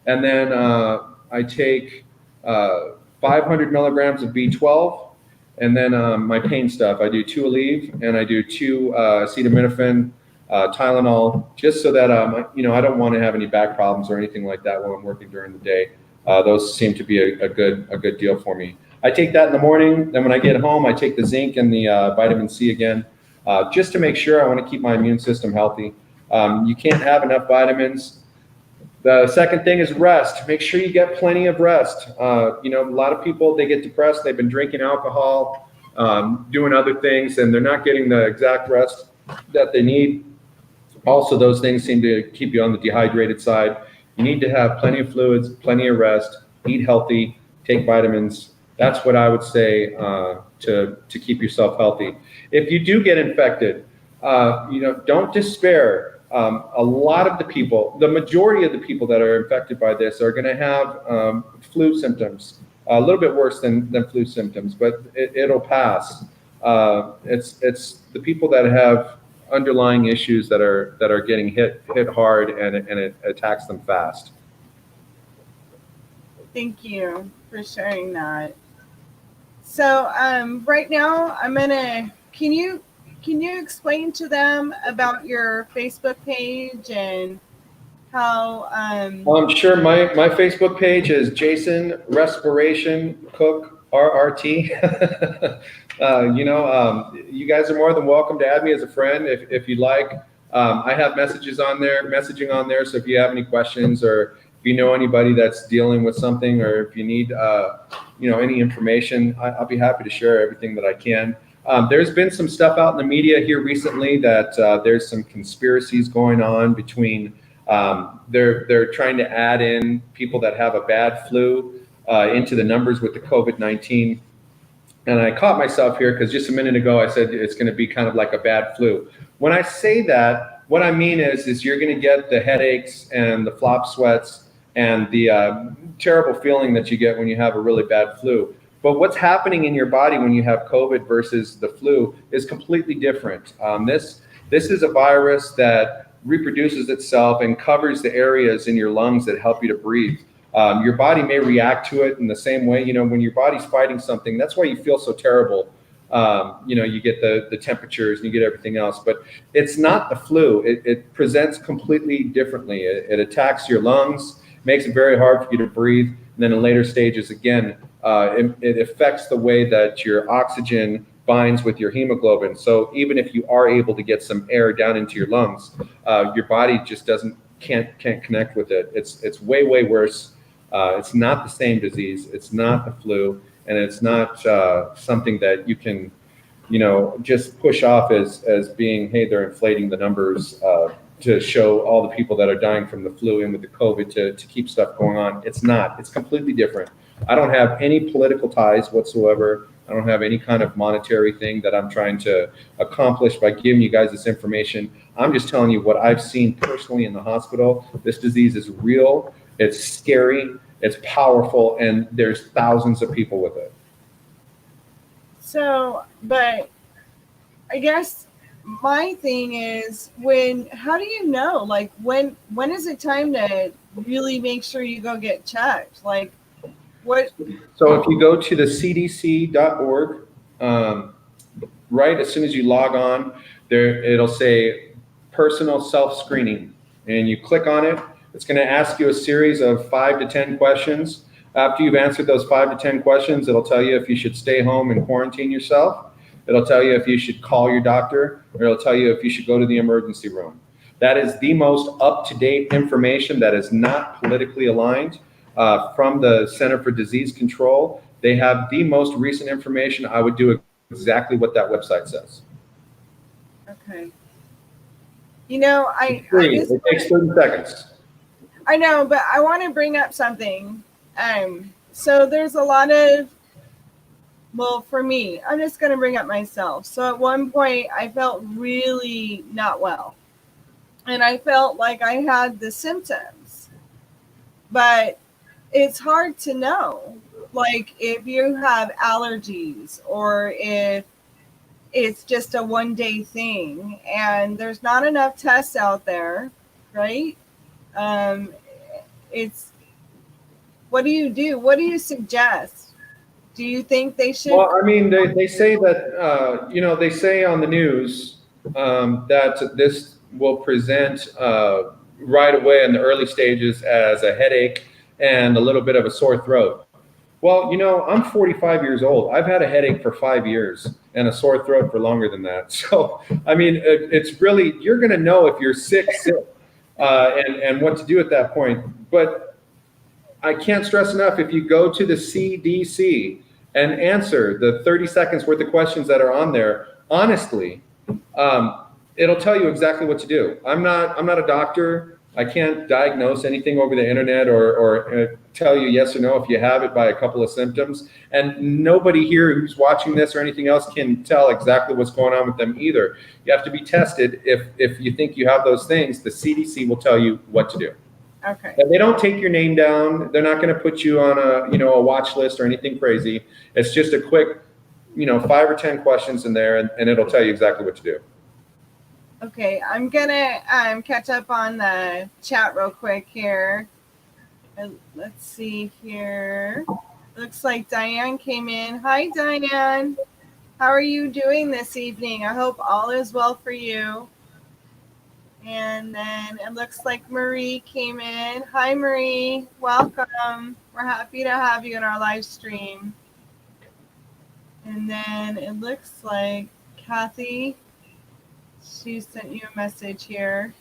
[SPEAKER 2] and then I take 500 milligrams of B12, and then my pain stuff. I do 2 Aleve, and I do 2 acetaminophen, Tylenol, just so that I don't want to have any back problems or anything like that while I'm working during the day. Those seem to be a good deal for me. I take that in the morning. Then when I get home, I take the zinc and the vitamin C again, just to make sure. I want to keep my immune system healthy. You can't have enough vitamins. The second thing is rest. Make sure you get plenty of rest. A lot of people, they get depressed. They've been drinking alcohol, doing other things, and they're not getting the exact rest that they need. Also, those things seem to keep you on the dehydrated side. You need to have plenty of fluids, plenty of rest, eat healthy, take vitamins. That's what I would say to keep yourself healthy. If you do get infected, don't despair. A lot of the people, the majority of the people that are infected by this are going to have flu symptoms, a little bit worse than flu symptoms, but it'll pass. It's the people that have underlying issues that are getting hit hard, and it attacks them fast.
[SPEAKER 1] Thank you for sharing that. So right now can you explain to them about your Facebook page and how
[SPEAKER 2] Sure. My Facebook page is Jason Respiration Cook RRT. You guys are more than welcome to add me as a friend if you'd like. I have messaging on there, so if you have any questions, or if you know anybody that's dealing with something, or if you need any information, I'll be happy to share everything that I can. There's been some stuff out in the media here recently that there's some conspiracies going on between they're trying to add in people that have a bad flu into the numbers with the COVID-19. And I caught myself here because just a minute ago I said it's going to be kind of like a bad flu. When I say that, what I mean is you're going to get the headaches and the flop sweats and the terrible feeling that you get when you have a really bad flu. But what's happening in your body when you have COVID versus the flu is completely different. This is a virus that reproduces itself and covers the areas in your lungs that help you to breathe. Your body may react to it in the same way. When your body's fighting something, that's why you feel so terrible You get the temperatures and you get everything else, but it's not the flu. It presents completely differently. It attacks your lungs, makes it very hard for you to breathe. And then in later stages, again, it affects the way that your oxygen binds with your hemoglobin. So even if you are able to get some air down into your lungs, your body just can't connect with it. It's way worse. It's not the same disease. It's not the flu, and it's not something that you can, just push off as being, hey, they're inflating the numbers to show all the people that are dying from the flu and with the COVID to keep stuff going on. It's not. It's completely different. I don't have any political ties whatsoever. I don't have any kind of monetary thing that I'm trying to accomplish by giving you guys this information. I'm just telling you what I've seen personally in the hospital. This disease is real. It's scary. It's powerful, and there's thousands of people with it.
[SPEAKER 1] So, but I guess my thing is how do you know, like when is it time to really make sure you go get checked? Like what?
[SPEAKER 2] So if you go to the cdc.org, right as soon as you log on, it'll say personal self-screening, and you click on it. It's going to ask you a series of 5 to 10 questions. After you've answered those 5 to 10 questions, it'll tell you if you should stay home and quarantine yourself. It'll tell you if you should call your doctor, or it'll tell you if you should go to the emergency room. That is the most up-to-date information that is not politically aligned from the Center for Disease Control. They have the most recent information. I would do exactly what that website says.
[SPEAKER 1] Okay.
[SPEAKER 2] It takes 30 seconds.
[SPEAKER 1] I know, but I want to bring up something. So there's a lot of, well, for me, I'm just going to bring up myself. So at one point, I felt really not well. And I felt like I had the symptoms. But it's hard to know, like, if you have allergies or if it's just a one-day thing. And there's not enough tests out there, right? What do you do? What do you suggest? Do you think they should?
[SPEAKER 2] Well, I mean, they say that, they say on the news that this will present right away in the early stages as a headache and a little bit of a sore throat. Well, I'm 45 years old. I've had a headache for 5 years and a sore throat for longer than that. So, I mean, it's really, you're going to know if you're sick, and what to do at that point. But I can't stress enough, if you go to the CDC and answer the 30 seconds worth of questions that are on there, honestly, it'll tell you exactly what to do. I'm not a doctor. I can't diagnose anything over the internet or tell you yes or no if you have it by a couple of symptoms. And nobody here who's watching this or anything else can tell exactly what's going on with them either. You have to be tested. If you think you have those things, the CDC will tell you what to do.
[SPEAKER 1] Okay.
[SPEAKER 2] And they don't take your name down. They're not going to put you on a watch list or anything crazy. It's just a quick, 5 or 10 questions in there, and it'll tell you exactly what to do.
[SPEAKER 1] Okay, I'm gonna catch up on the chat real quick here. Let's see here. Looks like Diane came in. Hi, Diane. How are you doing this evening? I hope all is well for you. And then it looks like Marie came in. Hi, Marie. Welcome. We're happy to have you in our live stream. And then it looks like Cathy, she sent you a message here.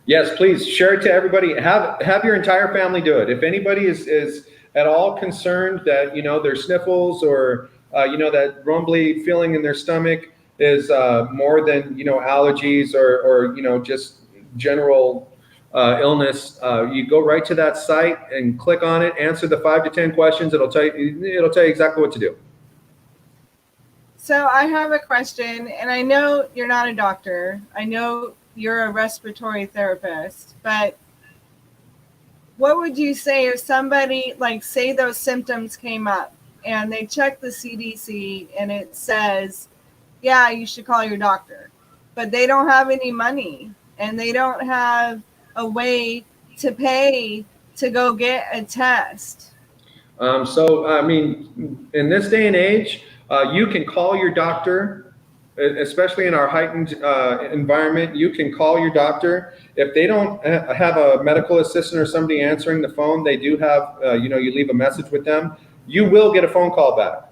[SPEAKER 2] Yes, please share it to everybody. Have your entire family do it. If anybody is at all concerned that, their sniffles or, that rumbly feeling in their stomach is more than, allergies or just general illness, you go right to that site and click on it, answer the 5 to 10 questions. It'll tell you exactly what to do.
[SPEAKER 1] So I have a question, and I know you're not a doctor. I know you're a respiratory therapist, but what would you say if somebody, like, say those symptoms came up and they check the CDC and it says, yeah, you should call your doctor, but they don't have any money and they don't have a way to pay to go get a test?
[SPEAKER 2] So, I mean, in this day and age, You can call your doctor, especially in our heightened environment. You can call your doctor. If they don't have a medical assistant or somebody answering the phone, they do have, you leave a message with them. You will get a phone call back.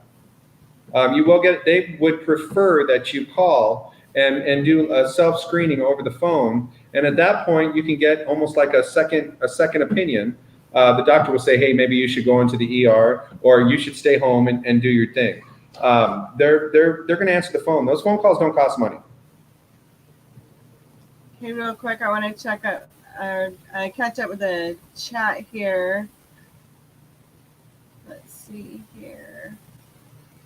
[SPEAKER 2] They would prefer that you call and do a self-screening over the phone. And at that point, you can get almost like a second opinion. The doctor will say, hey, maybe you should go into the ER, or you should stay home and do your thing. They're going to answer the phone. Those phone calls don't cost money.
[SPEAKER 1] Okay, real quick, I want to catch up with the chat here. Let's see here.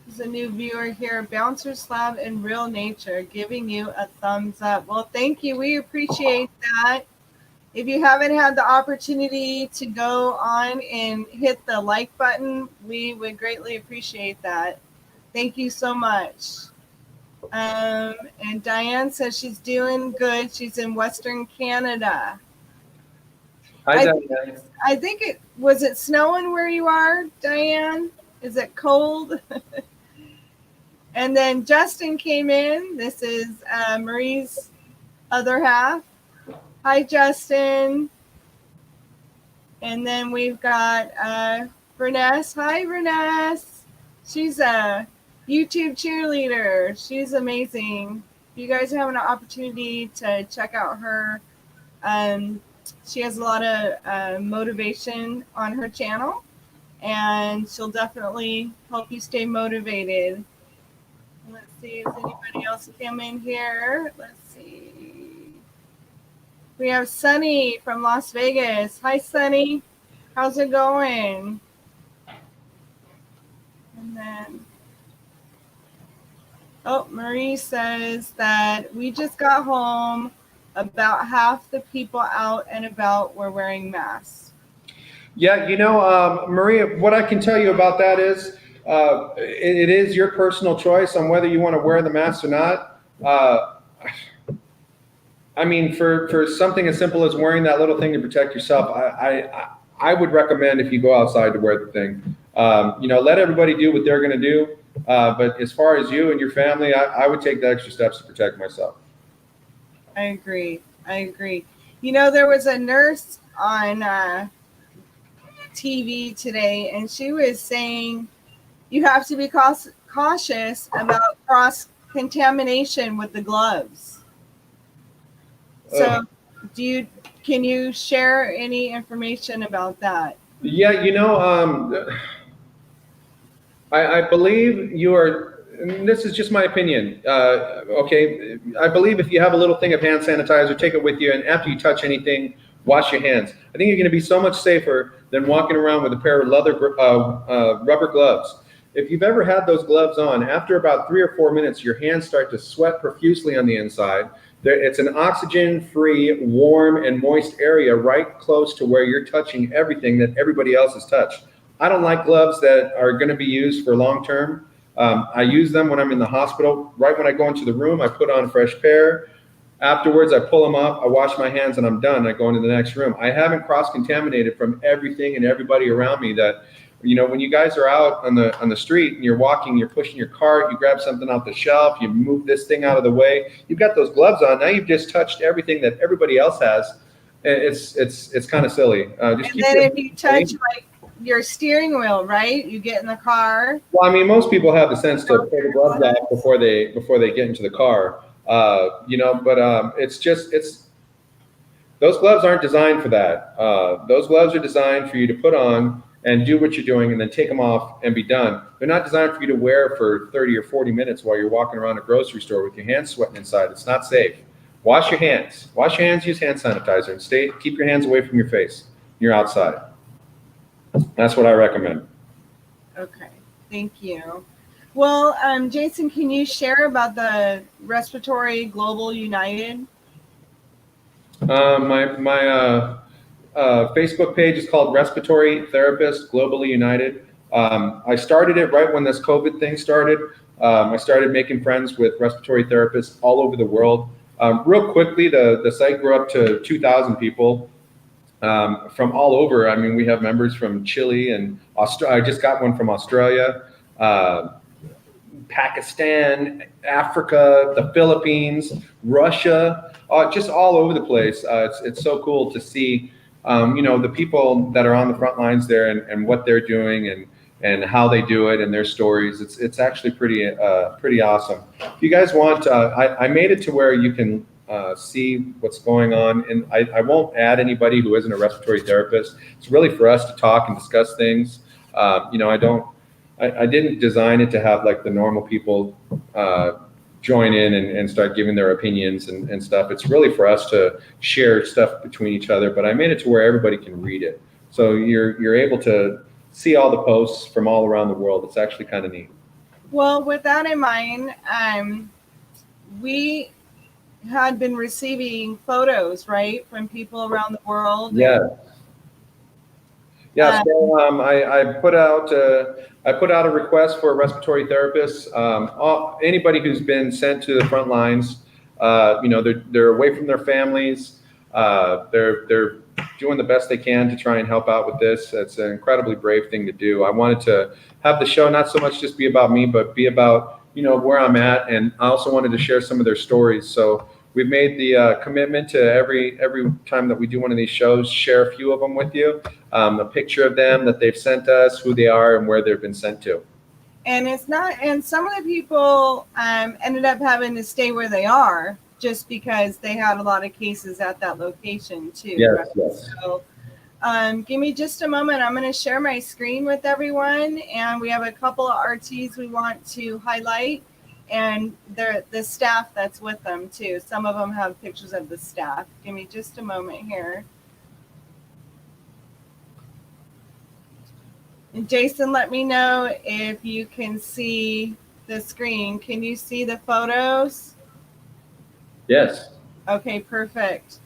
[SPEAKER 1] There's a new viewer here, Bouncer Slab in Real Nature, giving you a thumbs up. Well, thank you. We appreciate that. If you haven't had the opportunity to go on and hit the like button, we would greatly appreciate that. Thank you so much. And Diane says she's doing good. She's in Western Canada.
[SPEAKER 2] Hi, Diane.
[SPEAKER 1] I think was it snowing where you are, Diane? Is it cold? And then Justin came in. This is Marie's other half. Hi, Justin. And then we've got Verness. Hi, Verness. She's a YouTube cheerleader. She's amazing. If you guys have an opportunity to check out her, she has a lot of motivation on her channel, and she'll definitely help you stay motivated. Let's see if anybody else came in here. Let's see. We have Sunny from Las Vegas. Hi, Sunny. How's it going? And then, Marie says that we just got home. About half the people out and about were wearing masks.
[SPEAKER 2] Yeah, Maria, what I can tell you about that is it is your personal choice on whether you want to wear the mask or not. I mean, for something as simple as wearing that little thing to protect yourself, I would recommend if you go outside to wear the thing. Let everybody do what they're going to do. But as far as you and your family, I would take the extra steps to protect myself.
[SPEAKER 1] I agree. There was a nurse on TV today, and she was saying you have to be cautious about cross-contamination with the gloves. So can you share any information about that?
[SPEAKER 2] Yeah, I believe you are. And this is just my opinion. Okay, I believe if you have a little thing of hand sanitizer, take it with you, and after you touch anything, wash your hands. I think you're going to be so much safer than walking around with a pair of rubber gloves. If you've ever had those gloves on, after about 3 or 4 minutes, your hands start to sweat profusely on the inside. It's an oxygen-free, warm, and moist area right close to where you're touching everything that everybody else has touched. I don't like gloves that are going to be used for long-term. I use them when I'm in the hospital. Right when I go into the room, I put on a fresh pair. Afterwards, I pull them up, I wash my hands, and I'm done. I go into the next room. I haven't cross-contaminated from everything and everybody around me that, when you guys are out on the street and you're walking, you're pushing your cart, you grab something off the shelf, you move this thing out of the way, you've got those gloves on. Now you've just touched everything that everybody else has. It's kind of silly.
[SPEAKER 1] If you touch your steering wheel, right? You get in the car.
[SPEAKER 2] Well, I mean, most people have the sense to pull the gloves off before they get into the car. But those gloves aren't designed for that. Those gloves are designed for you to put on and do what you're doing and then take them off and be done. They're not designed for you to wear for 30 or 40 minutes while you're walking around a grocery store with your hands sweating inside. It's not safe. Wash your hands. Wash your hands, use hand sanitizer, and keep your hands away from your face. You're outside. That's what I recommend.
[SPEAKER 1] Okay, thank you. Well, Jason, can you share about the Respiratory Global United?
[SPEAKER 2] My Facebook page is called Respiratory Therapists Globally United. I started it right when this COVID thing started. I started making friends with respiratory therapists all over the world. Real quickly, the site grew up to 2,000 people. From all over. I mean, we have members from Chile and Australia. I just got one from Australia. Pakistan, Africa, the Philippines, Russia, just all over the place. It's so cool to see, the people that are on the front lines there and what they're doing and how they do it and their stories. It's actually pretty awesome. If you guys want, I made it to where you can see what's going on, and I won't add anybody who isn't a respiratory therapist. It's really for us to talk and discuss things. I didn't design it to have like the normal people join in and start giving their opinions and stuff. It's really for us to share stuff between each other, but I made it to where everybody can read it. So you're able to see all the posts from all around the world. It's actually kind of neat.
[SPEAKER 1] Well, with that in mind, we had been receiving photos, right, from people around the world.
[SPEAKER 2] Yeah. Yeah. So I put out a request for a respiratory therapist. Anybody who's been sent to the front lines, they're away from their families. They're doing the best they can to try and help out with this. It's an incredibly brave thing to do. I wanted to have the show not so much just be about me, but be about where I'm at, and I also wanted to share some of their stories. So we've made the commitment to every time that we do one of these shows, share a few of them with you, a picture of them that they've sent us, who they are, and where they've been sent to.
[SPEAKER 1] And some of the people ended up having to stay where they are just because they had a lot of cases at that location too.
[SPEAKER 2] Yes,
[SPEAKER 1] right?
[SPEAKER 2] yes.
[SPEAKER 1] So give me just a moment. I'm going to share my screen with everyone, and we have a couple of RTs we want to highlight, and the staff that's with them too. Some of them have pictures of the staff. Give me just a moment here. And Jason, let me know if you can see the screen. Can you see the photos?
[SPEAKER 2] Yes.
[SPEAKER 1] Okay, perfect.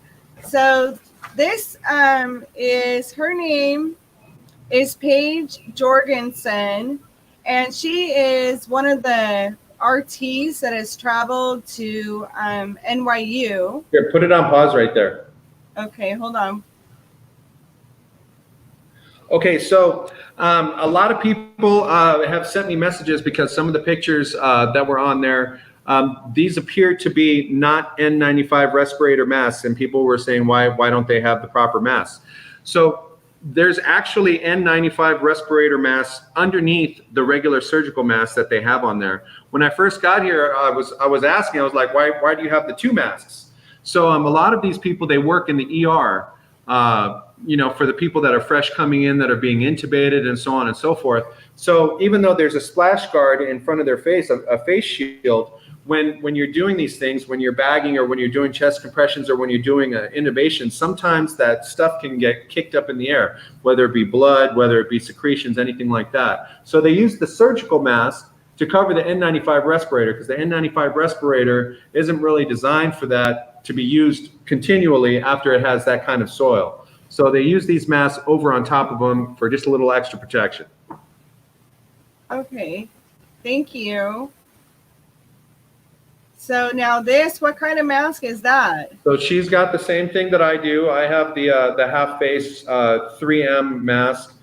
[SPEAKER 1] So this is, her name is Paige Jorgensen, and she is one of the RTs that has traveled to NYU.
[SPEAKER 2] Here, put it on pause right there.
[SPEAKER 1] Okay, hold on.
[SPEAKER 2] Okay, so a lot of people have sent me messages because some of the pictures that were on there, these appear to be not N95 respirator masks, and people were saying, why don't they have the proper masks? So there's actually N95 respirator masks underneath the regular surgical masks that they have on there. When I first got here, I was asking, I was like, why do you have the two masks? So a lot of these people, they work in the ER, for the people that are fresh coming in, that are being intubated and so on and so forth. So even though there's a splash guard in front of their face, a face shield, when you're doing these things, when you're bagging or when you're doing chest compressions or when you're doing intubation, sometimes that stuff can get kicked up in the air, whether it be blood, whether it be secretions, anything like that. So they use the surgical mask to cover the N95 respirator, because the N95 respirator isn't really designed for that to be used continually after it has that kind of soil. So they use these masks over on top of them for just a little extra protection.
[SPEAKER 1] Okay, thank you. So now this, what kind of mask is that?
[SPEAKER 2] So she's got the same thing that I do. I have the half face 3M mask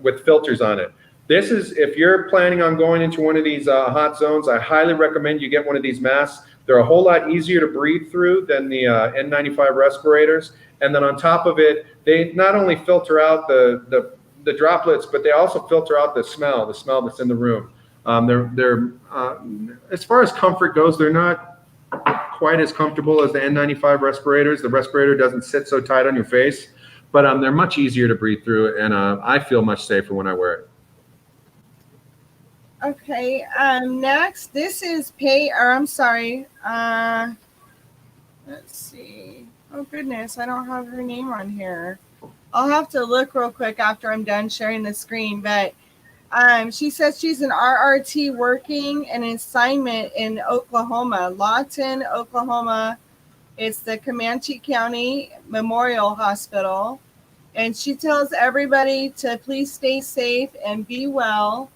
[SPEAKER 2] with filters on it. This is, if you're planning on going into one of these hot zones, I highly recommend you get one of these masks. They're a whole lot easier to breathe through than the N95 respirators. And then on top of it, they not only filter out the droplets, but they also filter out the smell that's in the room. They're as far as comfort goes, they're not quite as comfortable as the N95 respirators. The respirator doesn't sit so tight on your face, but they're much easier to breathe through, and I feel much safer when I wear it.
[SPEAKER 1] Okay, next, this is let's see. Oh goodness, I don't have her name on here. I'll have to look real quick after I'm done sharing the screen, but she says she's an RRT working an assignment in Oklahoma, Lawton, Oklahoma. It's the Comanche County Memorial Hospital. And she tells everybody to please stay safe and be well.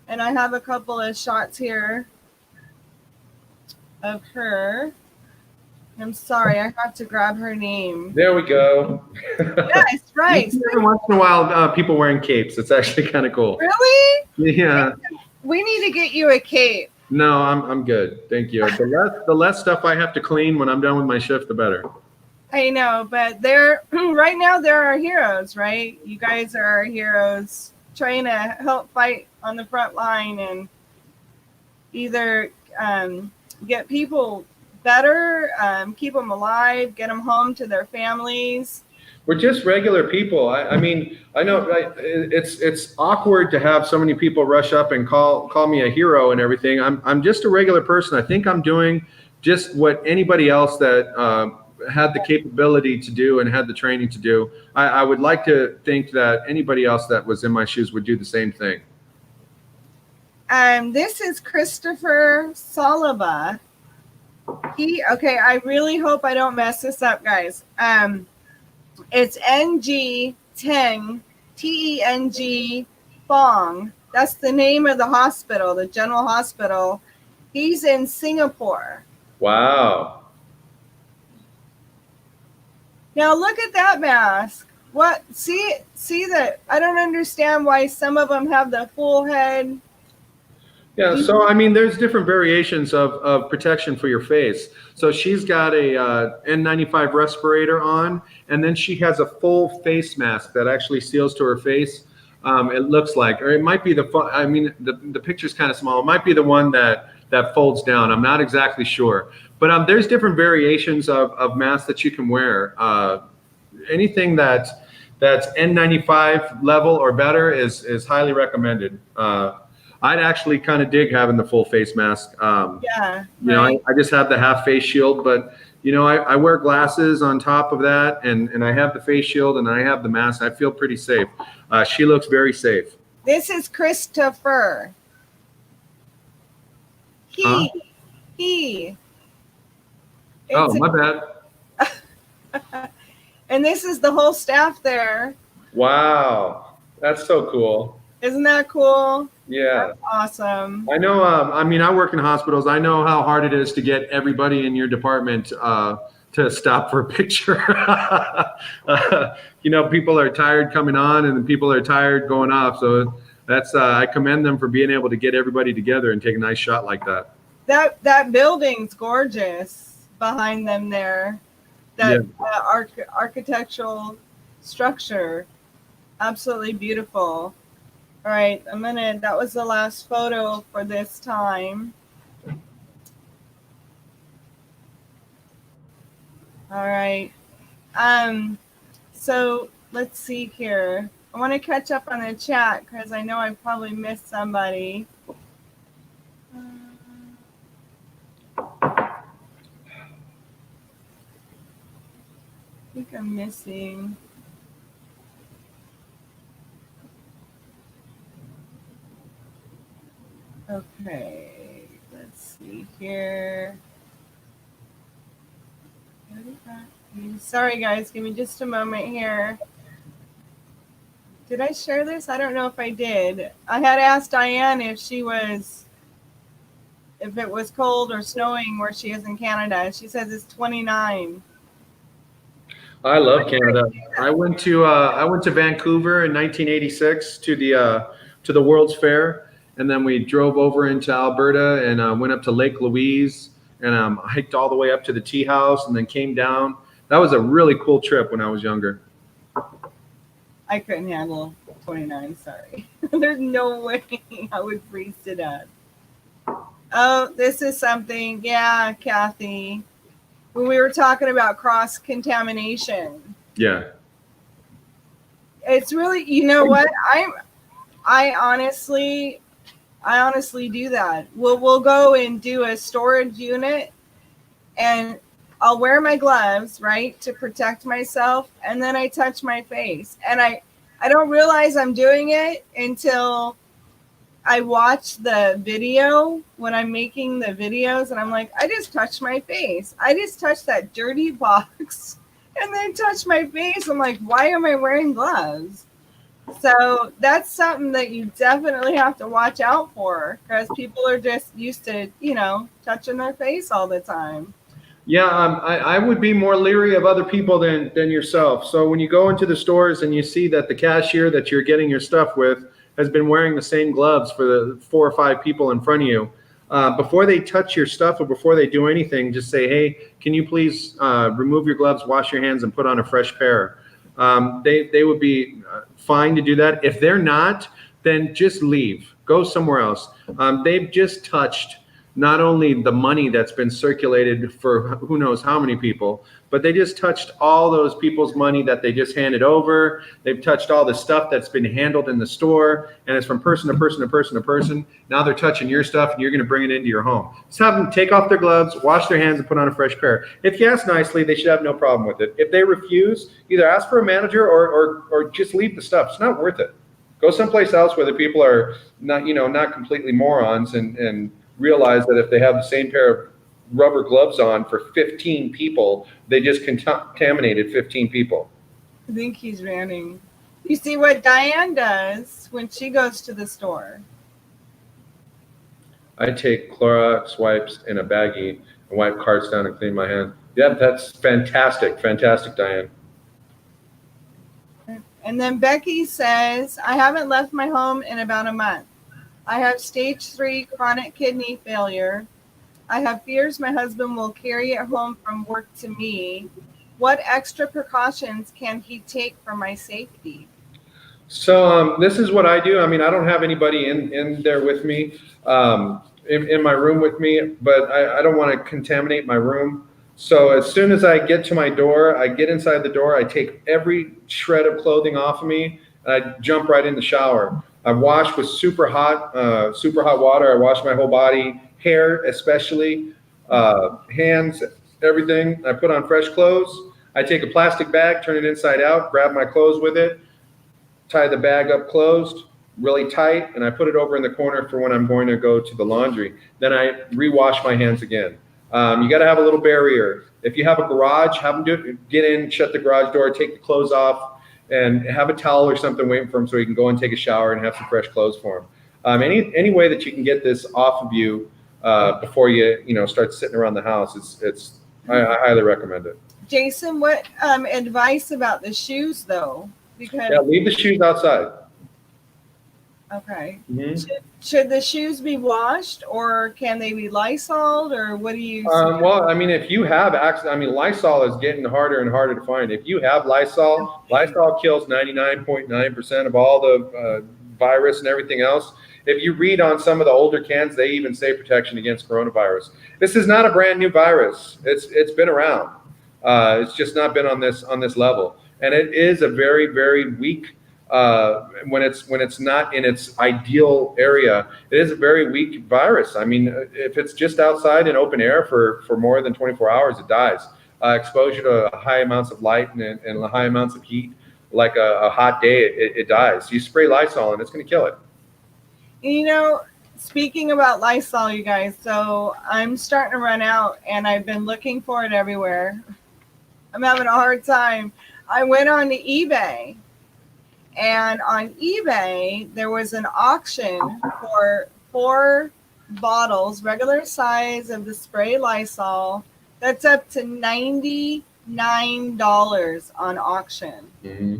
[SPEAKER 1] And I have a couple of shots here of her. I'm sorry, I have to grab her name.
[SPEAKER 2] There we go.
[SPEAKER 1] Yes, right.
[SPEAKER 2] Every once in a while, people wearing capes. It's actually kind of cool.
[SPEAKER 1] Really?
[SPEAKER 2] Yeah.
[SPEAKER 1] We need to get you a cape.
[SPEAKER 2] No, I'm good. Thank you. The less stuff I have to clean when I'm done with my shift, the better.
[SPEAKER 1] I know, but they're right now they're our heroes, right? You guys are our heroes, trying to help fight on the front line and either get people better, keep them alive, get them home to their families.
[SPEAKER 2] We're just regular people. I mean, I know it's awkward to have so many people rush up and call me a hero and everything. I'm just a regular person. I think I'm doing just what anybody else that had the capability to do and had the training to do. I would like to think that anybody else that was in my shoes would do the same thing.
[SPEAKER 1] This is Christopher Saliba. Okay, I really hope I don't mess this up, guys. It's NG Teng, TENG Fong. That's the name of the hospital, the general hospital. He's in Singapore.
[SPEAKER 2] Wow.
[SPEAKER 1] Now look at that mask. What? See that? I don't understand why some of them have the full head.
[SPEAKER 2] Yeah, so I mean, there's different variations of protection for your face. So she's got a N95 respirator on, and then she has a full face mask that actually seals to her face. It looks like, or it might be the picture's kind of small. It might be the one that folds down. I'm not exactly sure, but there's different variations of masks that you can wear. Anything that's N95 level or better is highly recommended. I'd actually kind of dig having the full face mask.
[SPEAKER 1] Yeah.
[SPEAKER 2] You know, I just have the half face shield, but you know, I wear glasses on top of that, and I have the face shield and I have the mask. I feel pretty safe. She looks very safe.
[SPEAKER 1] This is Christopher. He.
[SPEAKER 2] Oh, my bad.
[SPEAKER 1] And this is the whole staff there.
[SPEAKER 2] Wow, that's so cool.
[SPEAKER 1] Isn't that cool?
[SPEAKER 2] Yeah.
[SPEAKER 1] That's awesome.
[SPEAKER 2] I know. I mean, I work in hospitals. I know how hard it is to get everybody in your department to stop for a picture. You know, people are tired coming on, and then people are tired going off. So that's I commend them for being able to get everybody together and take a nice shot like that.
[SPEAKER 1] That building's gorgeous behind them there. That architectural structure, absolutely beautiful. All right, that was the last photo for this time. All right. So let's see here. I want to catch up on the chat because I know I probably missed somebody. I think I'm missing. Okay, let's see here. Sorry, guys, give me just a moment here. Did I share this? I don't know if I did. I had asked Diane if it was cold or snowing where she is in Canada. She says it's 29.
[SPEAKER 2] I love Canada. I went to Vancouver in 1986 to the World's Fair. And then we drove over into Alberta and went up to Lake Louise and hiked all the way up to the tea house and then came down. That was a really cool trip when I was younger.
[SPEAKER 1] I couldn't handle 29, sorry. There's no way I would freeze to death. Oh, this is something. Yeah, Cathy. When we were talking about cross-contamination.
[SPEAKER 2] Yeah.
[SPEAKER 1] It's really, you know what? I honestly do that. We'll go and do a storage unit and I'll wear my gloves, right, to protect myself, and then I touch my face. And I don't realize I'm doing it until I watch the video when I'm making the videos, and I'm like, I just touched my face. I just touched that dirty box and then touched my face. I'm like, why am I wearing gloves? So that's something that you definitely have to watch out for because people are just used to, touching their face all the time.
[SPEAKER 2] Yeah, I would be more leery of other people than yourself. So when you go into the stores and you see that the cashier that you're getting your stuff with has been wearing the same gloves for the 4 or 5 people in front of you. Before they touch your stuff or before they do anything, just say, hey, can you please remove your gloves, wash your hands, and put on a fresh pair. They would be fine to do that. If they're not, then just leave. Go somewhere else. They've just touched not only the money that's been circulated for who knows how many people, but they just touched all those people's money that they just handed over. They've touched all the stuff that's been handled in the store, and it's from person to person to person to person. Now they're touching your stuff, and you're going to bring it into your home. Just have them take off their gloves, wash their hands, and put on a fresh pair. If you ask nicely, they should have no problem with it. If they refuse, either ask for a manager or just leave the stuff. It's not worth it. Go someplace else where the people are not completely morons and realize that if they have the same pair of rubber gloves on for 15 people, they just contaminated 15 people.
[SPEAKER 1] I think he's ranting. You see what Diane does when she goes to the store?
[SPEAKER 2] I take Clorox wipes in a baggie and wipe carts down and clean my hands. Yeah, that's fantastic. Fantastic, Diane.
[SPEAKER 1] And then Becky says, I haven't left my home in about a month. I have stage 3 chronic kidney failure. I have fears my husband will carry it home from work to me. What extra precautions can he take for my safety?
[SPEAKER 2] So this is what I do. I mean, I don't have anybody in there with me, in my room with me, but I don't want to contaminate my room. So as soon as I get to my door, I get inside the door, I take every shred of clothing off of me, and I jump right in the shower. I wash with super hot water. I wash my whole body, hair especially, hands, everything. I put on fresh clothes. I take a plastic bag, turn it inside out, grab my clothes with it, tie the bag up closed, really tight, and I put it over in the corner for when I'm going to go to the laundry. Then I rewash my hands again. You got to have a little barrier. If you have a garage, have them do it. Get in, shut the garage door, take the clothes off, and have a towel or something waiting for him so he can go and take a shower and have some fresh clothes for him. Any way that you can get this off of you before you start sitting around the house, I highly recommend it.
[SPEAKER 1] Jason, what advice about the shoes though? Because
[SPEAKER 2] leave the shoes outside.
[SPEAKER 1] Okay.
[SPEAKER 2] Mm-hmm.
[SPEAKER 1] Should the shoes be washed, or can they be Lysoled, or what do you?
[SPEAKER 2] Well, I mean, if you have access, I mean, Lysol is getting harder and harder to find. If you have Lysol kills 99.9% of all the virus and everything else. If you read on some of the older cans, they even say protection against coronavirus. This is not a brand new virus. It's been around. It's just not been on this level, and it is a very, very weak. When it's not in its ideal area, it is a very weak virus. I mean, if it's just outside in open air for more than 24 hours, it dies. Exposure to high amounts of light and high amounts of heat, like a hot day, it dies. You spray Lysol and it's going to kill it.
[SPEAKER 1] Speaking about Lysol, you guys, so I'm starting to run out, and I've been looking for it everywhere. I'm having a hard time. I went on to eBay. And on eBay, there was an auction for 4 bottles, regular size of the spray Lysol. That's up to $99 on auction. Mm-hmm.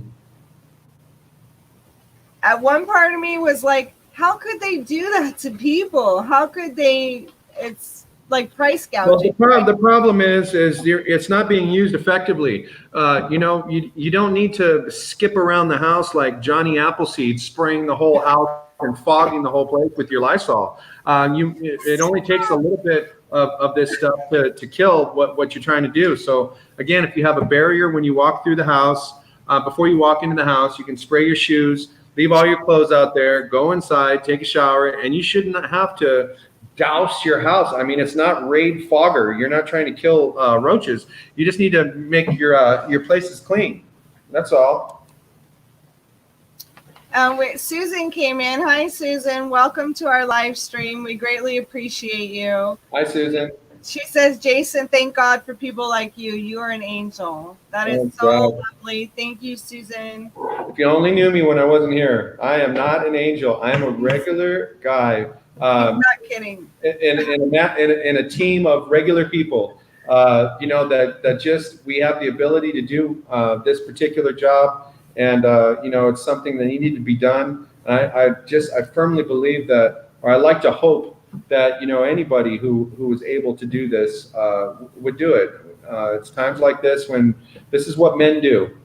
[SPEAKER 1] At one part of me was like, how could they do that to people? How could they? It's like price gouging.
[SPEAKER 2] Well, the problem is it's not being used effectively. You don't need to skip around the house like Johnny Appleseed, spraying the whole house and fogging the whole place with your Lysol. It only takes a little bit of this stuff to kill what you're trying to do. So again, if you have a barrier when you walk through the house, before you walk into the house, you can spray your shoes, leave all your clothes out there, go inside, take a shower, and you shouldn't have to douse your house. I mean, it's not Raid Fogger. You're not trying to kill roaches. You just need to make your places clean. That's all.
[SPEAKER 1] Susan came in. Hi, Susan. Welcome to our live stream. We greatly appreciate you.
[SPEAKER 2] Hi, Susan.
[SPEAKER 1] She says, Jason, thank God for people like you. You are an angel. That is so lovely. Thank you, Susan.
[SPEAKER 2] If you only knew me when I wasn't here, I am not an angel. I am a regular guy.
[SPEAKER 1] I'm not kidding.
[SPEAKER 2] In a team of regular people, that just we have the ability to do this particular job, and it's something that needed to be done. And I firmly believe that, or I like to hope that, anybody who is able to do this would do it. It's times like this when this is what men do.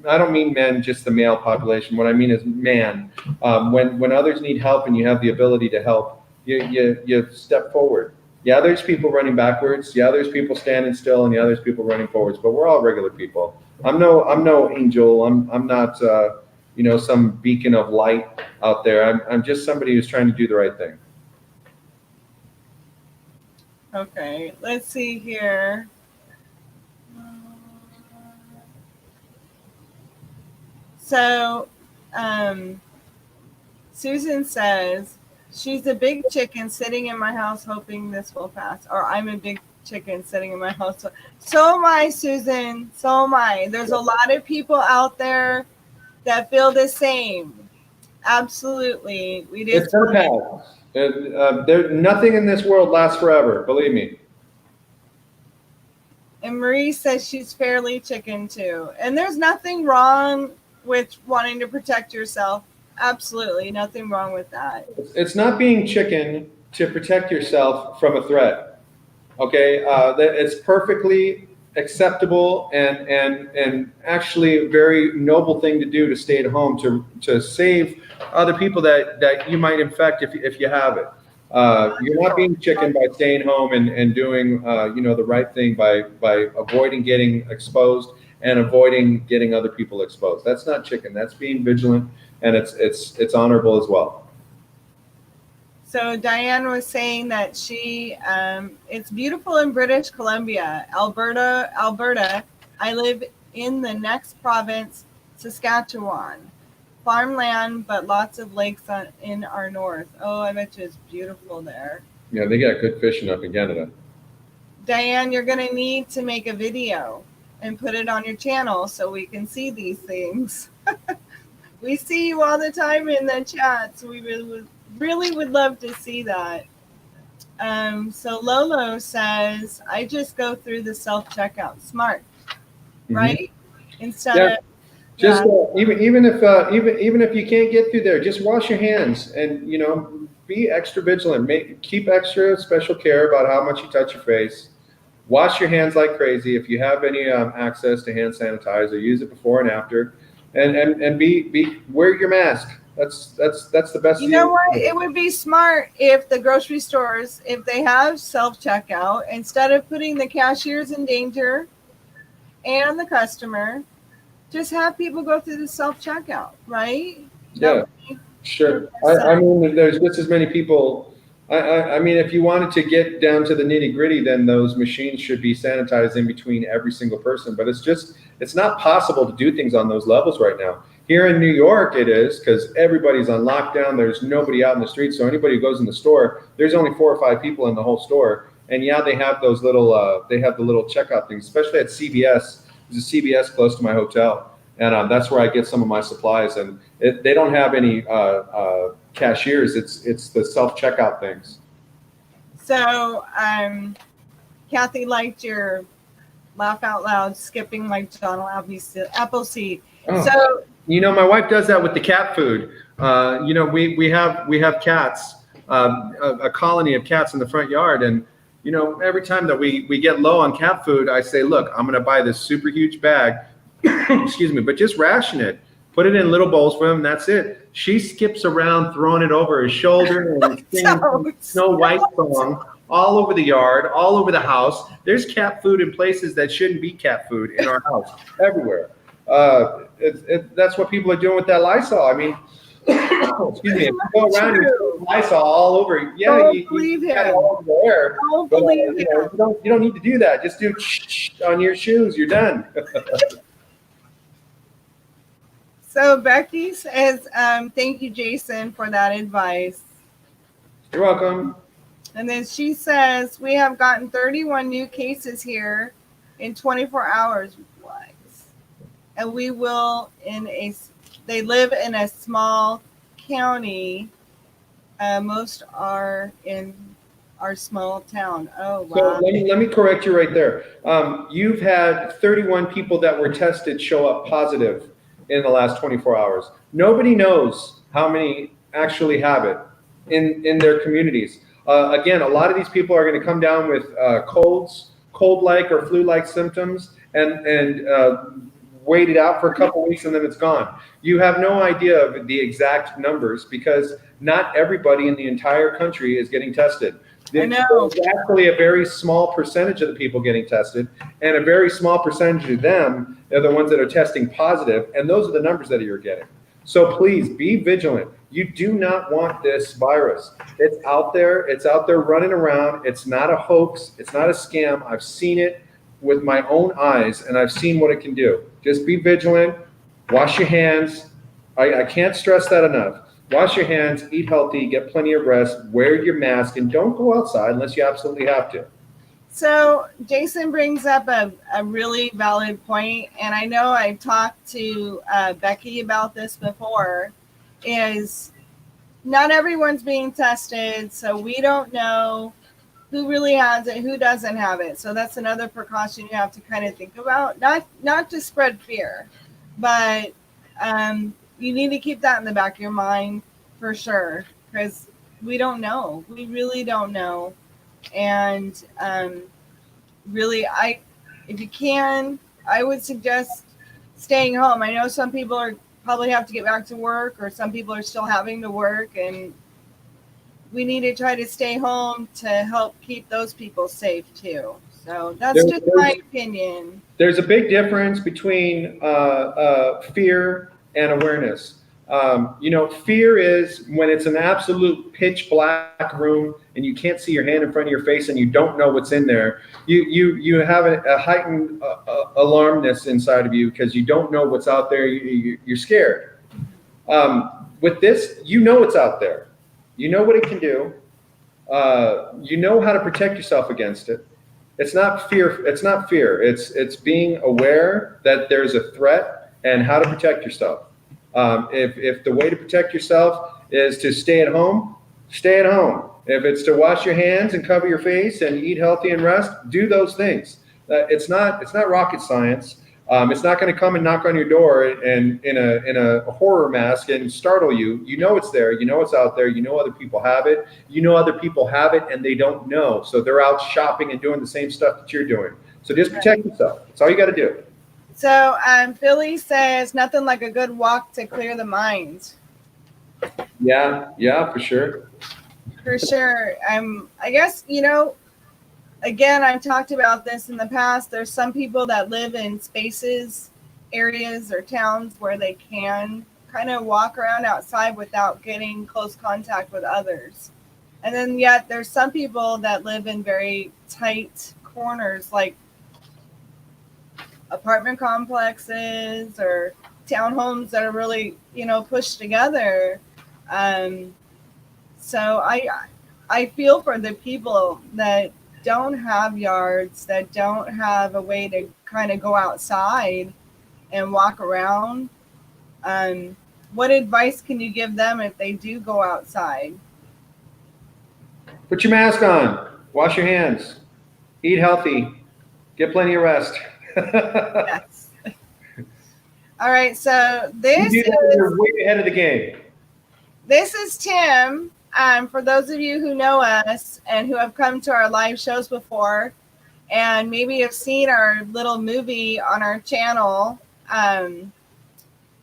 [SPEAKER 2] I don't mean men, just the male population. What I mean is man. When others need help and you have the ability to help, you step forward. Yeah, there's people running backwards. Yeah, there's people standing still, and yeah, there's people running forwards. But we're all regular people. I'm no angel. I'm not some beacon of light out there. I'm just somebody who's trying to do the right thing.
[SPEAKER 1] Okay, let's see here. So, Susan says she's a big chicken sitting in my house hoping this will pass. Or I'm a big chicken sitting in my house. So am I, Susan. So am I. There's a lot of people out there that feel the same. Absolutely.
[SPEAKER 2] It's gonna pass. Nothing in this world lasts forever. Believe me.
[SPEAKER 1] And Marie says she's fairly chicken too. And there's nothing wrong with wanting to protect yourself. Absolutely nothing wrong with that.
[SPEAKER 2] It's not being chicken to protect yourself from a threat. Okay, it's perfectly acceptable and actually a very noble thing to do to stay at home to save other people that you might infect if you have it. You're not being chicken by staying home and doing the right thing by avoiding getting exposed and avoiding getting other people exposed. That's not chicken. That's being vigilant, and it's honorable as well.
[SPEAKER 1] So Diane was saying that it's beautiful in British Columbia, Alberta. I live in the next province, Saskatchewan. Farmland, but lots of lakes in our north. Oh, I bet you it's beautiful there.
[SPEAKER 2] Yeah, they got good fishing up in Canada.
[SPEAKER 1] Diane, you're going to need to make a video and put it on your channel so we can see these things. We see you all the time in the chat, so we really would love to see that. So Lolo says, I just go through the self-checkout. Smart, right? Instead of
[SPEAKER 2] just even if you can't get through there, just wash your hands and be extra vigilant. Keep extra special care about how much you touch your face. Wash your hands like crazy. If you have any access to hand sanitizer, use it before and after, and wear your mask. That's the best.
[SPEAKER 1] You know what? It would be smart if the grocery stores, if they have self-checkout, instead of putting the cashiers in danger and the customer, just have people go through the self-checkout, right?
[SPEAKER 2] Yeah, sure. I mean, there's just as many people. I mean, if you wanted to get down to the nitty-gritty, then those machines should be sanitized in between every single person. But it's not possible to do things on those levels right now. Here in New York, it is, because everybody's on lockdown. There's nobody out in the street. So anybody who goes in the store, there's only 4 or 5 people in the whole store. And yeah, they have those little, they have the little checkout things, especially at CVS. There's a CVS close to my hotel. And that's where I get some of my supplies. And they don't have any cashiers. It's the self-checkout things.
[SPEAKER 1] So Cathy liked your laugh out loud, skipping like Donna Appleseed. Oh. So
[SPEAKER 2] my wife does that with the cat food. We have cats, a colony of cats in the front yard, and every time that we get low on cat food, I say, look, I'm going to buy this super huge bag. Excuse me, but just ration it. Put it in little bowls for them. That's it. She skips around, throwing it over her shoulder and singing Snow White song all over the yard, all over the house. There's cat food in places that shouldn't be cat food in our house, everywhere. That's what people are doing with that Lysol. I mean, excuse me, if you go around and Lysol all over, yeah, you got it all over there. You don't need to do that. Just do on your shoes. You're done.
[SPEAKER 1] So Becky says, thank you, Jason, for that advice.
[SPEAKER 2] You're welcome.
[SPEAKER 1] And then she says, we have gotten 31 new cases here in 24 hours. What? And we will they live in a small county. Most are in our small town. Oh, wow.
[SPEAKER 2] So let me correct you right there. You've had 31 people that were tested show up positive. in the last 24 hours. Nobody knows how many actually have it in their communities. Again, a lot of these people are going to come down with colds, cold-like or flu-like symptoms, and wait it out for a couple weeks and then it's gone. You have no idea of the exact numbers because not everybody in the entire country is getting tested.
[SPEAKER 1] I know.
[SPEAKER 2] There's actually a very small percentage of the people getting tested, and a very small percentage of them are the ones that are testing positive, and those are the numbers that you're getting. So please be vigilant. You do not want this virus. It's out there. It's out there running around. It's not a hoax. It's not a scam. I've seen it with my own eyes, and I've seen what it can do. Just be vigilant. Wash your hands. I can't stress that enough. Wash your hands, eat healthy, get plenty of rest, wear your mask, and don't go outside unless you absolutely have to.
[SPEAKER 1] So Jason brings up a really valid point, and I know I've talked to Becky about this before, is not everyone's being tested, so we don't know who really has it, who doesn't have it. So that's another precaution you have to kind of think about, not to spread fear, but you need to keep that in the back of your mind for sure, because we don't know. We really don't know. And really, if you can, I would suggest staying home. I know some people probably have to get back to work, or some people are still having to work, and we need to try to stay home to help keep those people safe too. So that's just my opinion.
[SPEAKER 2] There's a big difference between fear and awareness. Fear is when it's an absolute pitch black room and you can't see your hand in front of your face and you don't know what's in there. You have a heightened alarmness inside of you because you don't know what's out there. You're scared. With this, you know what's out there. You know what it can do. You know how to protect yourself against it. It's not fear. It's being aware that there's a threat and how to protect yourself. If the way to protect yourself is to stay at home, stay at home. If it's to wash your hands and cover your face and eat healthy and rest, do those things. It's not rocket science. It's not going to come and knock on your door and in a horror mask and startle you. You know it's there. You know it's out there. You know other people have it. You know other people have it and they don't know. So they're out shopping and doing the same stuff that you're doing. So just protect yourself. That's all you got to do.
[SPEAKER 1] So Philly says nothing like a good walk to clear the mind.
[SPEAKER 2] Yeah, for sure.
[SPEAKER 1] For sure. I guess, again, I've talked about this in the past. There's some people that live in spaces, areas, or towns where they can kind of walk around outside without getting close contact with others. And then yet there's some people that live in very tight corners, like apartment complexes or townhomes that are really, pushed together. So I feel for the people that don't have yards, that don't have a way to kind of go outside and walk around. What advice can you give them if they do go outside?
[SPEAKER 2] Put your mask on, wash your hands, eat healthy, get plenty of rest.
[SPEAKER 1] Yes. All right, so
[SPEAKER 2] you're way ahead of the game.
[SPEAKER 1] This is Tim. For those of you who know us and who have come to our live shows before, and maybe have seen our little movie on our channel,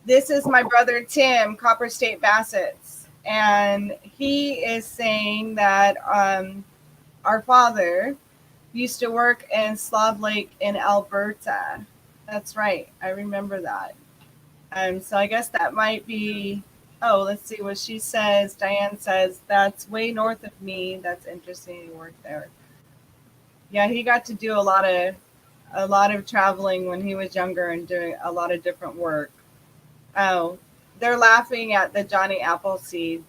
[SPEAKER 1] this is my brother Tim, Copper State Bassett's, and he is saying that our father used to work in Slav Lake in Alberta. That's right. I remember that. So I guess that might be, let's see what she says. Diane says, that's way north of me. That's interesting. He worked there. Yeah, he got to do a lot of traveling when he was younger and doing a lot of different work. Oh, they're laughing at the Johnny Appleseed.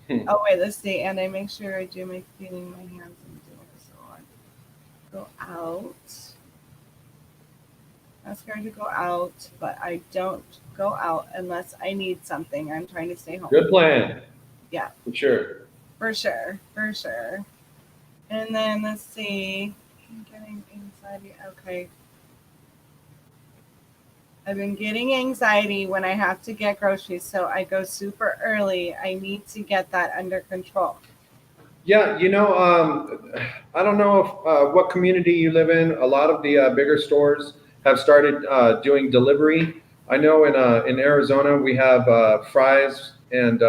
[SPEAKER 1] Oh, wait, let's see. And I make sure I do my feeling my hands and do so on. Go out. Ask her to go out, but I don't go out unless I need something. I'm trying to stay home.
[SPEAKER 2] Good plan.
[SPEAKER 1] Yeah.
[SPEAKER 2] For sure.
[SPEAKER 1] For sure. And then let's see. I'm getting anxiety. Okay. I've been getting anxiety when I have to get groceries, so I go super early. I need to get that under control.
[SPEAKER 2] Yeah, I don't know if, what community you live in. A lot of the bigger stores have started doing delivery. I know in Arizona we have Fry's and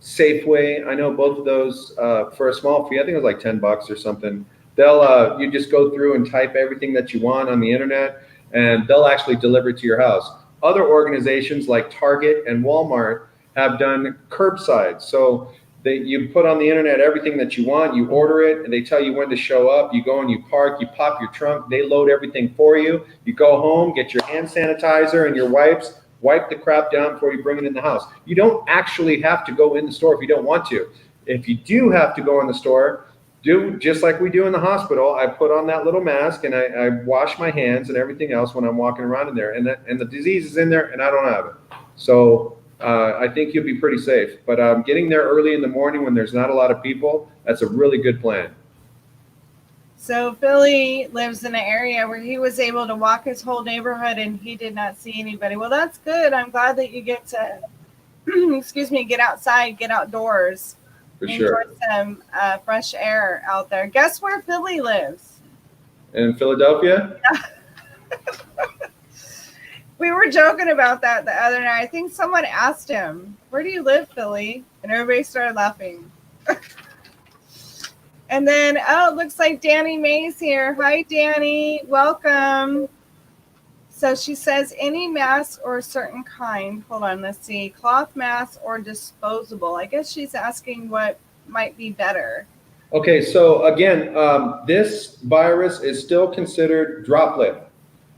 [SPEAKER 2] Safeway. I know both of those for a small fee. I think it was like $10 or something. They'll you just go through and type everything that you want on the internet, and they'll actually deliver it to your house. Other organizations like Target and Walmart have done curbside. So you put on the internet everything that you want, you order it, and they tell you when to show up. You go and you park, you pop your trunk, they load everything for you. You go home, get your hand sanitizer and your wipes, wipe the crap down before you bring it in the house. You don't actually have to go in the store if you don't want to. If you do have to go in the store, do just like we do in the hospital. I put on that little mask and I wash my hands and everything else when I'm walking around in there. And the disease is in there and I don't have it. So I think you'll be pretty safe. But getting there early in the morning when there's not a lot of people, that's a really good plan.
[SPEAKER 1] So Philly lives in an area where he was able to walk his whole neighborhood and he did not see anybody. Well, that's good. I'm glad that you get to, get outside, get outdoors.
[SPEAKER 2] For sure.
[SPEAKER 1] Enjoy some fresh air out there. Guess where Philly lives?
[SPEAKER 2] In Philadelphia?
[SPEAKER 1] We were joking about that the other night. I think someone asked him, "Where do you live, Philly?" And everybody started laughing. And then, it looks like Danny May's here. Hi, Danny. Welcome. So she says, any mask or a certain kind. Hold on, let's see. Cloth mask or disposable. I guess she's asking what might be better.
[SPEAKER 2] Okay, so again, this virus is still considered droplet.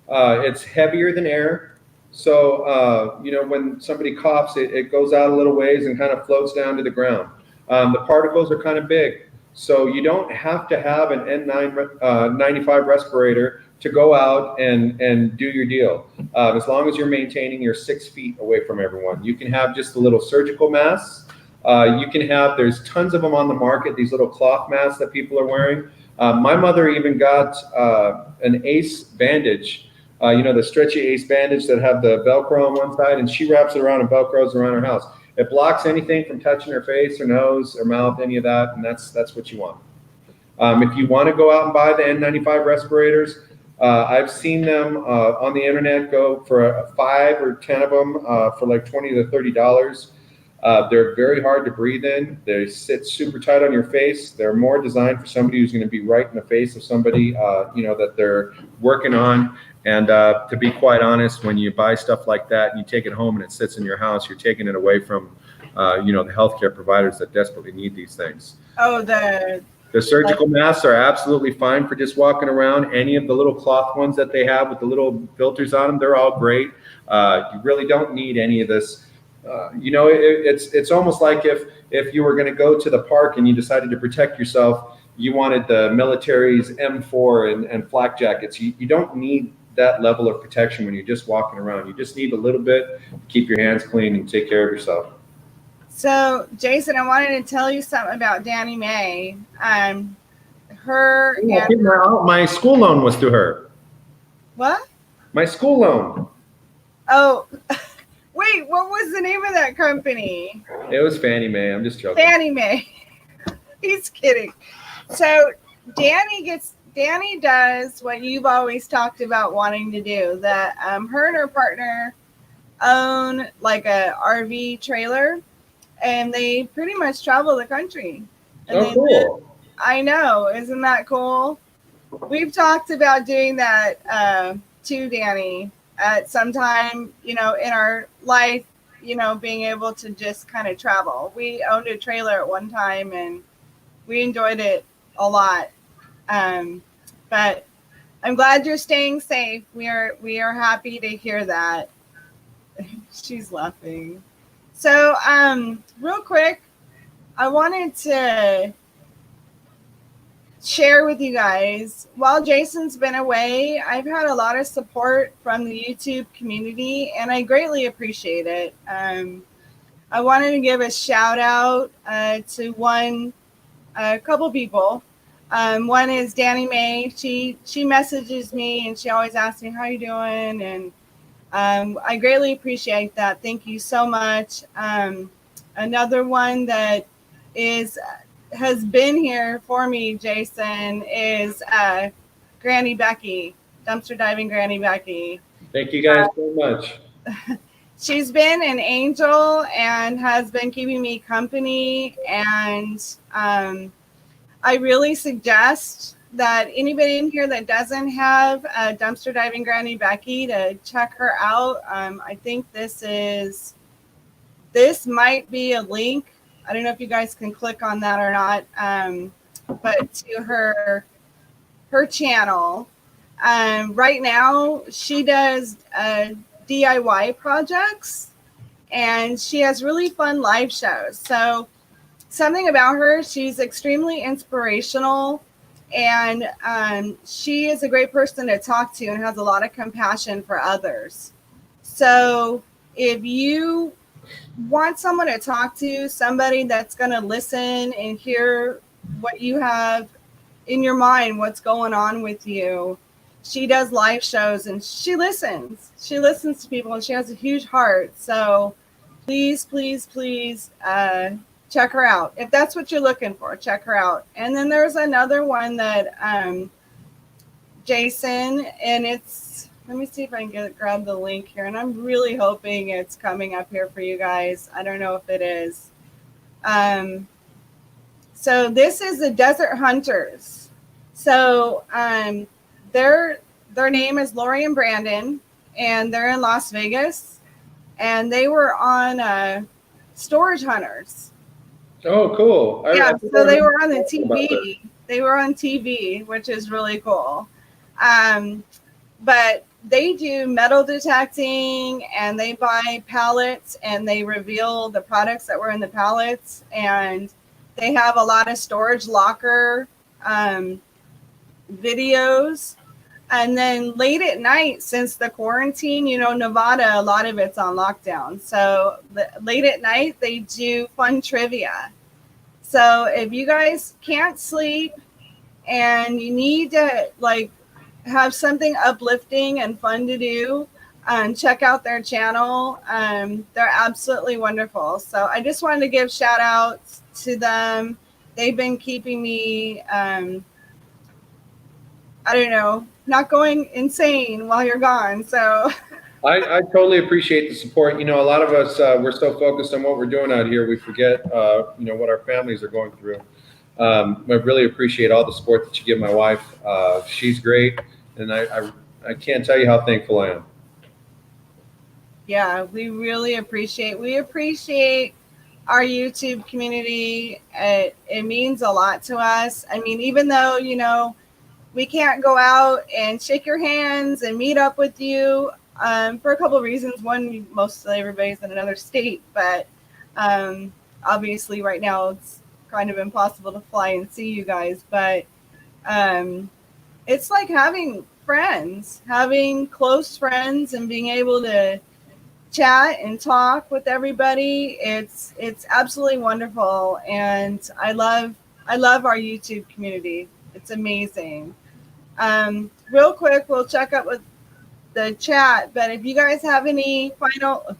[SPEAKER 2] It's heavier than air. So, when somebody coughs, it goes out a little ways and kind of floats down to the ground. The particles are kind of big. So you don't have to have an N95 respirator to go out and do your deal. As long as you're maintaining your 6 feet away from everyone. You can have just the little surgical masks. There's tons of them on the market, these little cloth masks that people are wearing. My mother even got an ACE bandage, the stretchy ACE bandage that have the Velcro on one side, and she wraps it around and Velcros around her house. It blocks anything from touching her face, her nose, her mouth, any of that, and that's what you want. If you want to go out and buy the N95 respirators, I've seen them on the internet go for 5 or 10 of them for like $20 to $30. They're very hard to breathe in. They sit super tight on your face. They're more designed for somebody who's going to be right in the face of somebody, that they're working on. And to be quite honest, when you buy stuff like that and you take it home and it sits in your house, you're taking it away from, the healthcare providers that desperately need these things.
[SPEAKER 1] Oh, the
[SPEAKER 2] surgical masks are absolutely fine for just walking around. Any of the little cloth ones that they have with the little filters on them, they're all great. You really don't need any of this. It's almost like if you were going to go to the park and you decided to protect yourself, you wanted the military's M4 and flak jackets. You don't need that level of protection when you're just walking around. You just need a little bit to keep your hands clean and take care of yourself.
[SPEAKER 1] So, Jason, I wanted to tell you something about Danny May. My
[SPEAKER 2] school loan was through her.
[SPEAKER 1] What?
[SPEAKER 2] My school loan.
[SPEAKER 1] Oh, wait, what was the name of that company?
[SPEAKER 2] It was Fannie Mae. I'm just joking.
[SPEAKER 1] Fannie Mae. He's kidding. So Danny does what you've always talked about wanting to do. That her and her partner own like a RV trailer, and they pretty much travel the country. And
[SPEAKER 2] cool.
[SPEAKER 1] I know, isn't that cool? We've talked about doing that too, Danny, at some time, in our life, being able to just kind of travel. We owned a trailer at one time and we enjoyed it a lot. But I'm glad you're staying safe. We are happy to hear that. She's laughing. So, real quick, I wanted to share with you guys, while Jason's been away, I've had a lot of support from the YouTube community, and I greatly appreciate it. I wanted to give a shout out to a couple people. One is Danny May. She messages me and she always asks me, how you doing? And I greatly appreciate that. Thank you so much. Another one that has been here for me, Jason, is Granny Becky, dumpster diving Granny Becky.
[SPEAKER 2] Thank you guys so much.
[SPEAKER 1] She's been an angel and has been keeping me company. And I really suggest that anybody in here that doesn't have a dumpster diving Granny Becky to check her out. I think this might be a link. I don't know if you guys can click on that or not, but to her channel. Right now, she does DIY projects, and she has really fun live shows. So something about her, she's extremely inspirational, and she is a great person to talk to and has a lot of compassion for others. So if you want someone to talk to, somebody that's going to listen and hear what you have in your mind, what's going on with you, she does live shows and she listens to people, and she has a huge heart. So please check her out. If that's what you're looking for, check her out. And then there's another one that Jason, and it's, let me see if I can grab the link here, and I'm really hoping it's coming up here for you guys. I don't know if it is. So this is the Desert Hunters. So their name is Lori and Brandon, and they're in Las Vegas, and they were on Storage Hunters.
[SPEAKER 2] Oh, cool.
[SPEAKER 1] So they were on the TV. They were on TV, which is really cool. But they do metal detecting, and they buy pallets and they reveal the products that were in the pallets, and they have a lot of storage locker videos. And then late at night, since the quarantine, Nevada, a lot of it's on lockdown. So late at night, they do fun trivia. So if you guys can't sleep and you need to have something uplifting and fun to do, check out their channel. They're absolutely wonderful. So I just wanted to give shout outs to them. They've been keeping me, not going insane while you're gone. So
[SPEAKER 2] I totally appreciate the support. A lot of us, we're so focused on what we're doing out here, we forget, what our families are going through. I really appreciate all the support that you give my wife. She's great, and I can't tell you how thankful I am.
[SPEAKER 1] Yeah, we really appreciate our YouTube community. It means a lot to us. I mean, even though, we can't go out and shake your hands and meet up with you for a couple of reasons. One, mostly everybody's in another state, but obviously right now it's kind of impossible to fly and see you guys. But it's like having friends, having close friends, and being able to chat and talk with everybody. It's absolutely wonderful, and I love our YouTube community. It's amazing. Real quick, we'll check up with the chat, but if you guys have any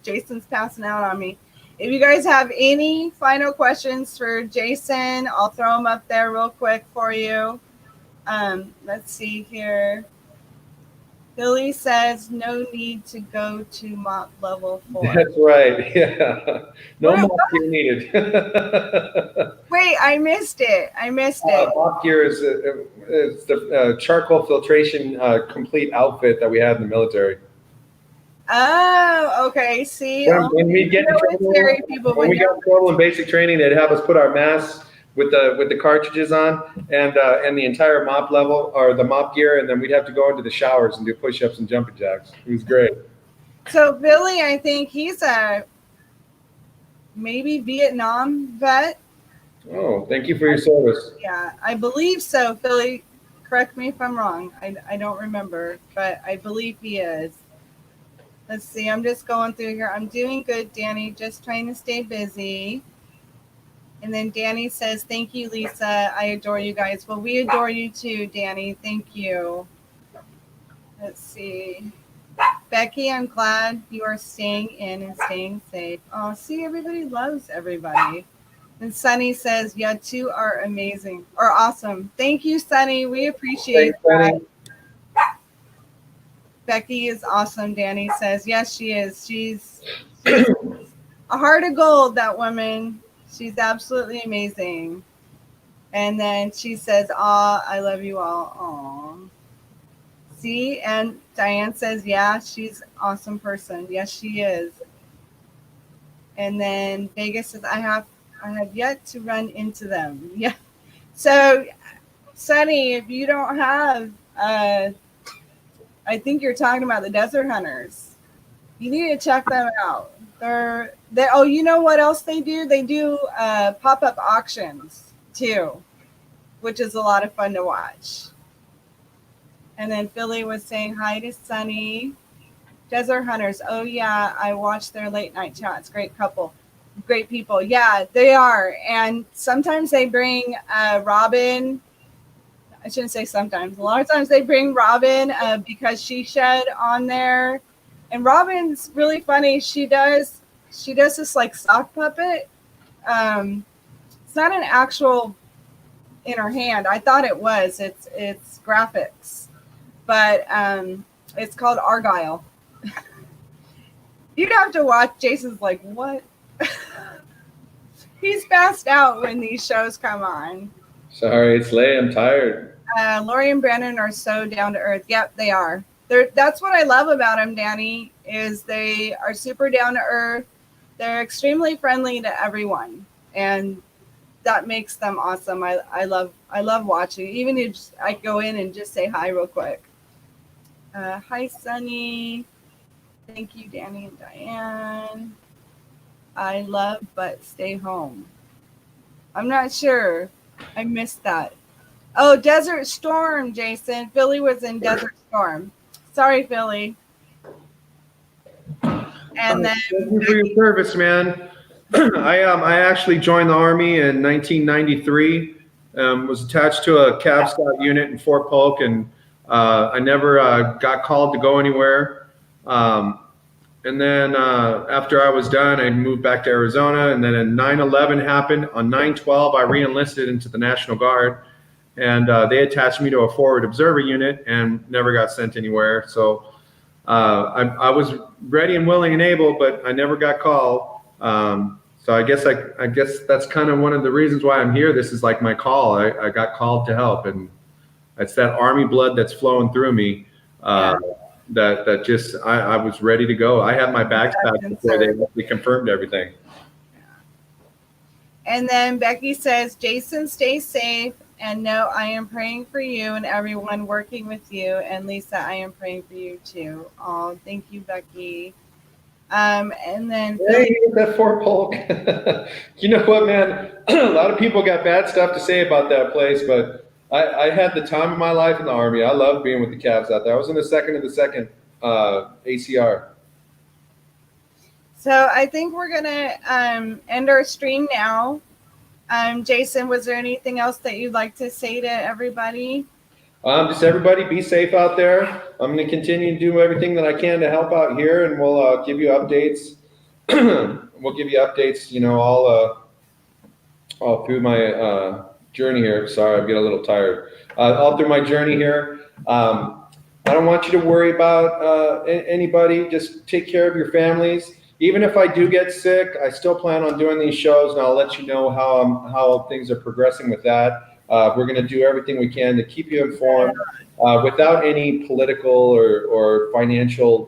[SPEAKER 1] Jason's passing out on me. If you guys have any final questions for Jason, I'll throw them up there real quick for you. Let's see here. Billy says no need to go to mop level 4.
[SPEAKER 2] That's right. Yeah. No mop gear needed.
[SPEAKER 1] Wait, I missed it.
[SPEAKER 2] Mop gear is the charcoal filtration complete outfit that we had in the military.
[SPEAKER 1] Oh, okay. See,
[SPEAKER 2] when we get in trouble in basic training, they'd have us put our masks with the cartridges on and the entire mop level, or the mop gear, and then we'd have to go into the showers and do push-ups and jumping jacks. It was great.
[SPEAKER 1] So Billy, I think he's a maybe Vietnam vet.
[SPEAKER 2] Oh, thank you for your service.
[SPEAKER 1] Yeah, I believe so. Billy, correct me if I'm wrong. I don't remember, but I believe he is. Let's see. I'm just going through here. I'm doing good, Danny. Just trying to stay busy. And then Danny says, thank you, Lisa. I adore you guys. Well, we adore you too, Danny. Thank you. Let's see. Becky, I'm glad you are staying in and staying safe. Oh, see, everybody loves everybody. And Sunny says, "Yeah, two are amazing or awesome." Thank you, Sunny. We appreciate that. Becky is awesome. Danny says, "Yes, she is. She's a heart of gold. That woman. She's absolutely amazing." And then she says, "Aw, I love you all." Aw. See, and Diane says, "Yeah, she's an awesome person." Yes, she is. And then Vegas says, I have yet to run into them. Yeah. So, Sunny, if you don't have, I think you're talking about the Desert Hunters. You need to check them out. Oh, you know what else they do? They do pop-up auctions too, which is a lot of fun to watch. And then Philly was saying hi to Sunny. Desert Hunters. Oh yeah, I watched their late night chats. Great couple, great people. Yeah, they are. And sometimes they bring Robin. I shouldn't say sometimes. A lot of times they bring Robin because she shed on there. And Robin's really funny. She does this like sock puppet. It's not an actual in her hand. I thought it was. It's graphics, but it's called Argyle. You'd have to watch. Jason's like, what? He's passed out when these shows come on.
[SPEAKER 2] Sorry, it's late. I'm tired.
[SPEAKER 1] Lori and Brandon are so down to earth. Yep, they are. That's what I love about them, Danny, is they are super down to earth. They're extremely friendly to everyone, and that makes them awesome. I love watching. Even if I go in and just say hi real quick. Hi, Sunny. Thank you, Danny and Diane. I love, but stay home. I'm not sure. I missed that. Oh, Desert Storm, Jason. Philly was in Desert Storm. Sorry, Philly. And then
[SPEAKER 2] thank you for your service, man. I actually joined the Army in 1993. Was attached to a Cav Scout unit in Fort Polk, and I never got called to go anywhere. And then after I was done, I moved back to Arizona. And then in 9/11 happened. On 9/12, I re-enlisted into the National Guard. And they attached me to a forward observer unit and never got sent anywhere. So I was ready and willing and able, but I never got called. So I guess that's kind of one of the reasons why I'm here. This is like my call. I got called to help, and it's that Army blood that's flowing through me. That just I was ready to go. I had my bags packed before they confirmed everything.
[SPEAKER 1] And then Becky says, Jason, stay safe. And no, I am praying for you and everyone working with you. And Lisa, I am praying for you too. Oh, thank you, Becky. And then
[SPEAKER 2] that Fort Polk. You know what, man? A lot of people got bad stuff to say about that place, but I had the time of my life in the Army. I loved being with the Cavs out there. I was in the second ACR.
[SPEAKER 1] So I think we're gonna end our stream now. Jason, was there anything else that you'd like to say to everybody?
[SPEAKER 2] Just everybody be safe out there. I'm going to continue to do everything that I can to help out here, and we'll give you updates. We'll give you updates, you know, all through my journey here. Sorry, I'm getting a little tired. All through my journey here. I don't want you to worry about anybody. Just take care of your families. Even if I do get sick, I still plan on doing these shows, and I'll let you know how things are progressing with that. We're going to do everything we can to keep you informed without any political or financial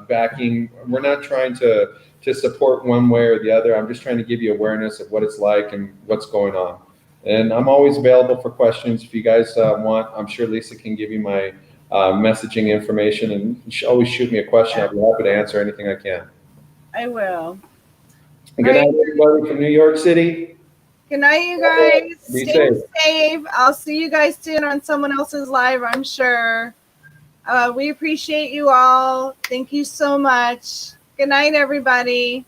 [SPEAKER 2] backing. We're not trying to support one way or the other. I'm just trying to give you awareness of what it's like and what's going on. And I'm always available for questions if you guys want. I'm sure Lisa can give you my messaging information, and always shoot me a question. I'll be happy to answer anything I can.
[SPEAKER 1] I will.
[SPEAKER 2] And good night, everybody from New York City.
[SPEAKER 1] Good night, you guys.
[SPEAKER 2] Be
[SPEAKER 1] Stay safe. I'll see you guys soon on someone else's live, I'm sure. We appreciate you all. Thank you so much. Good night, everybody.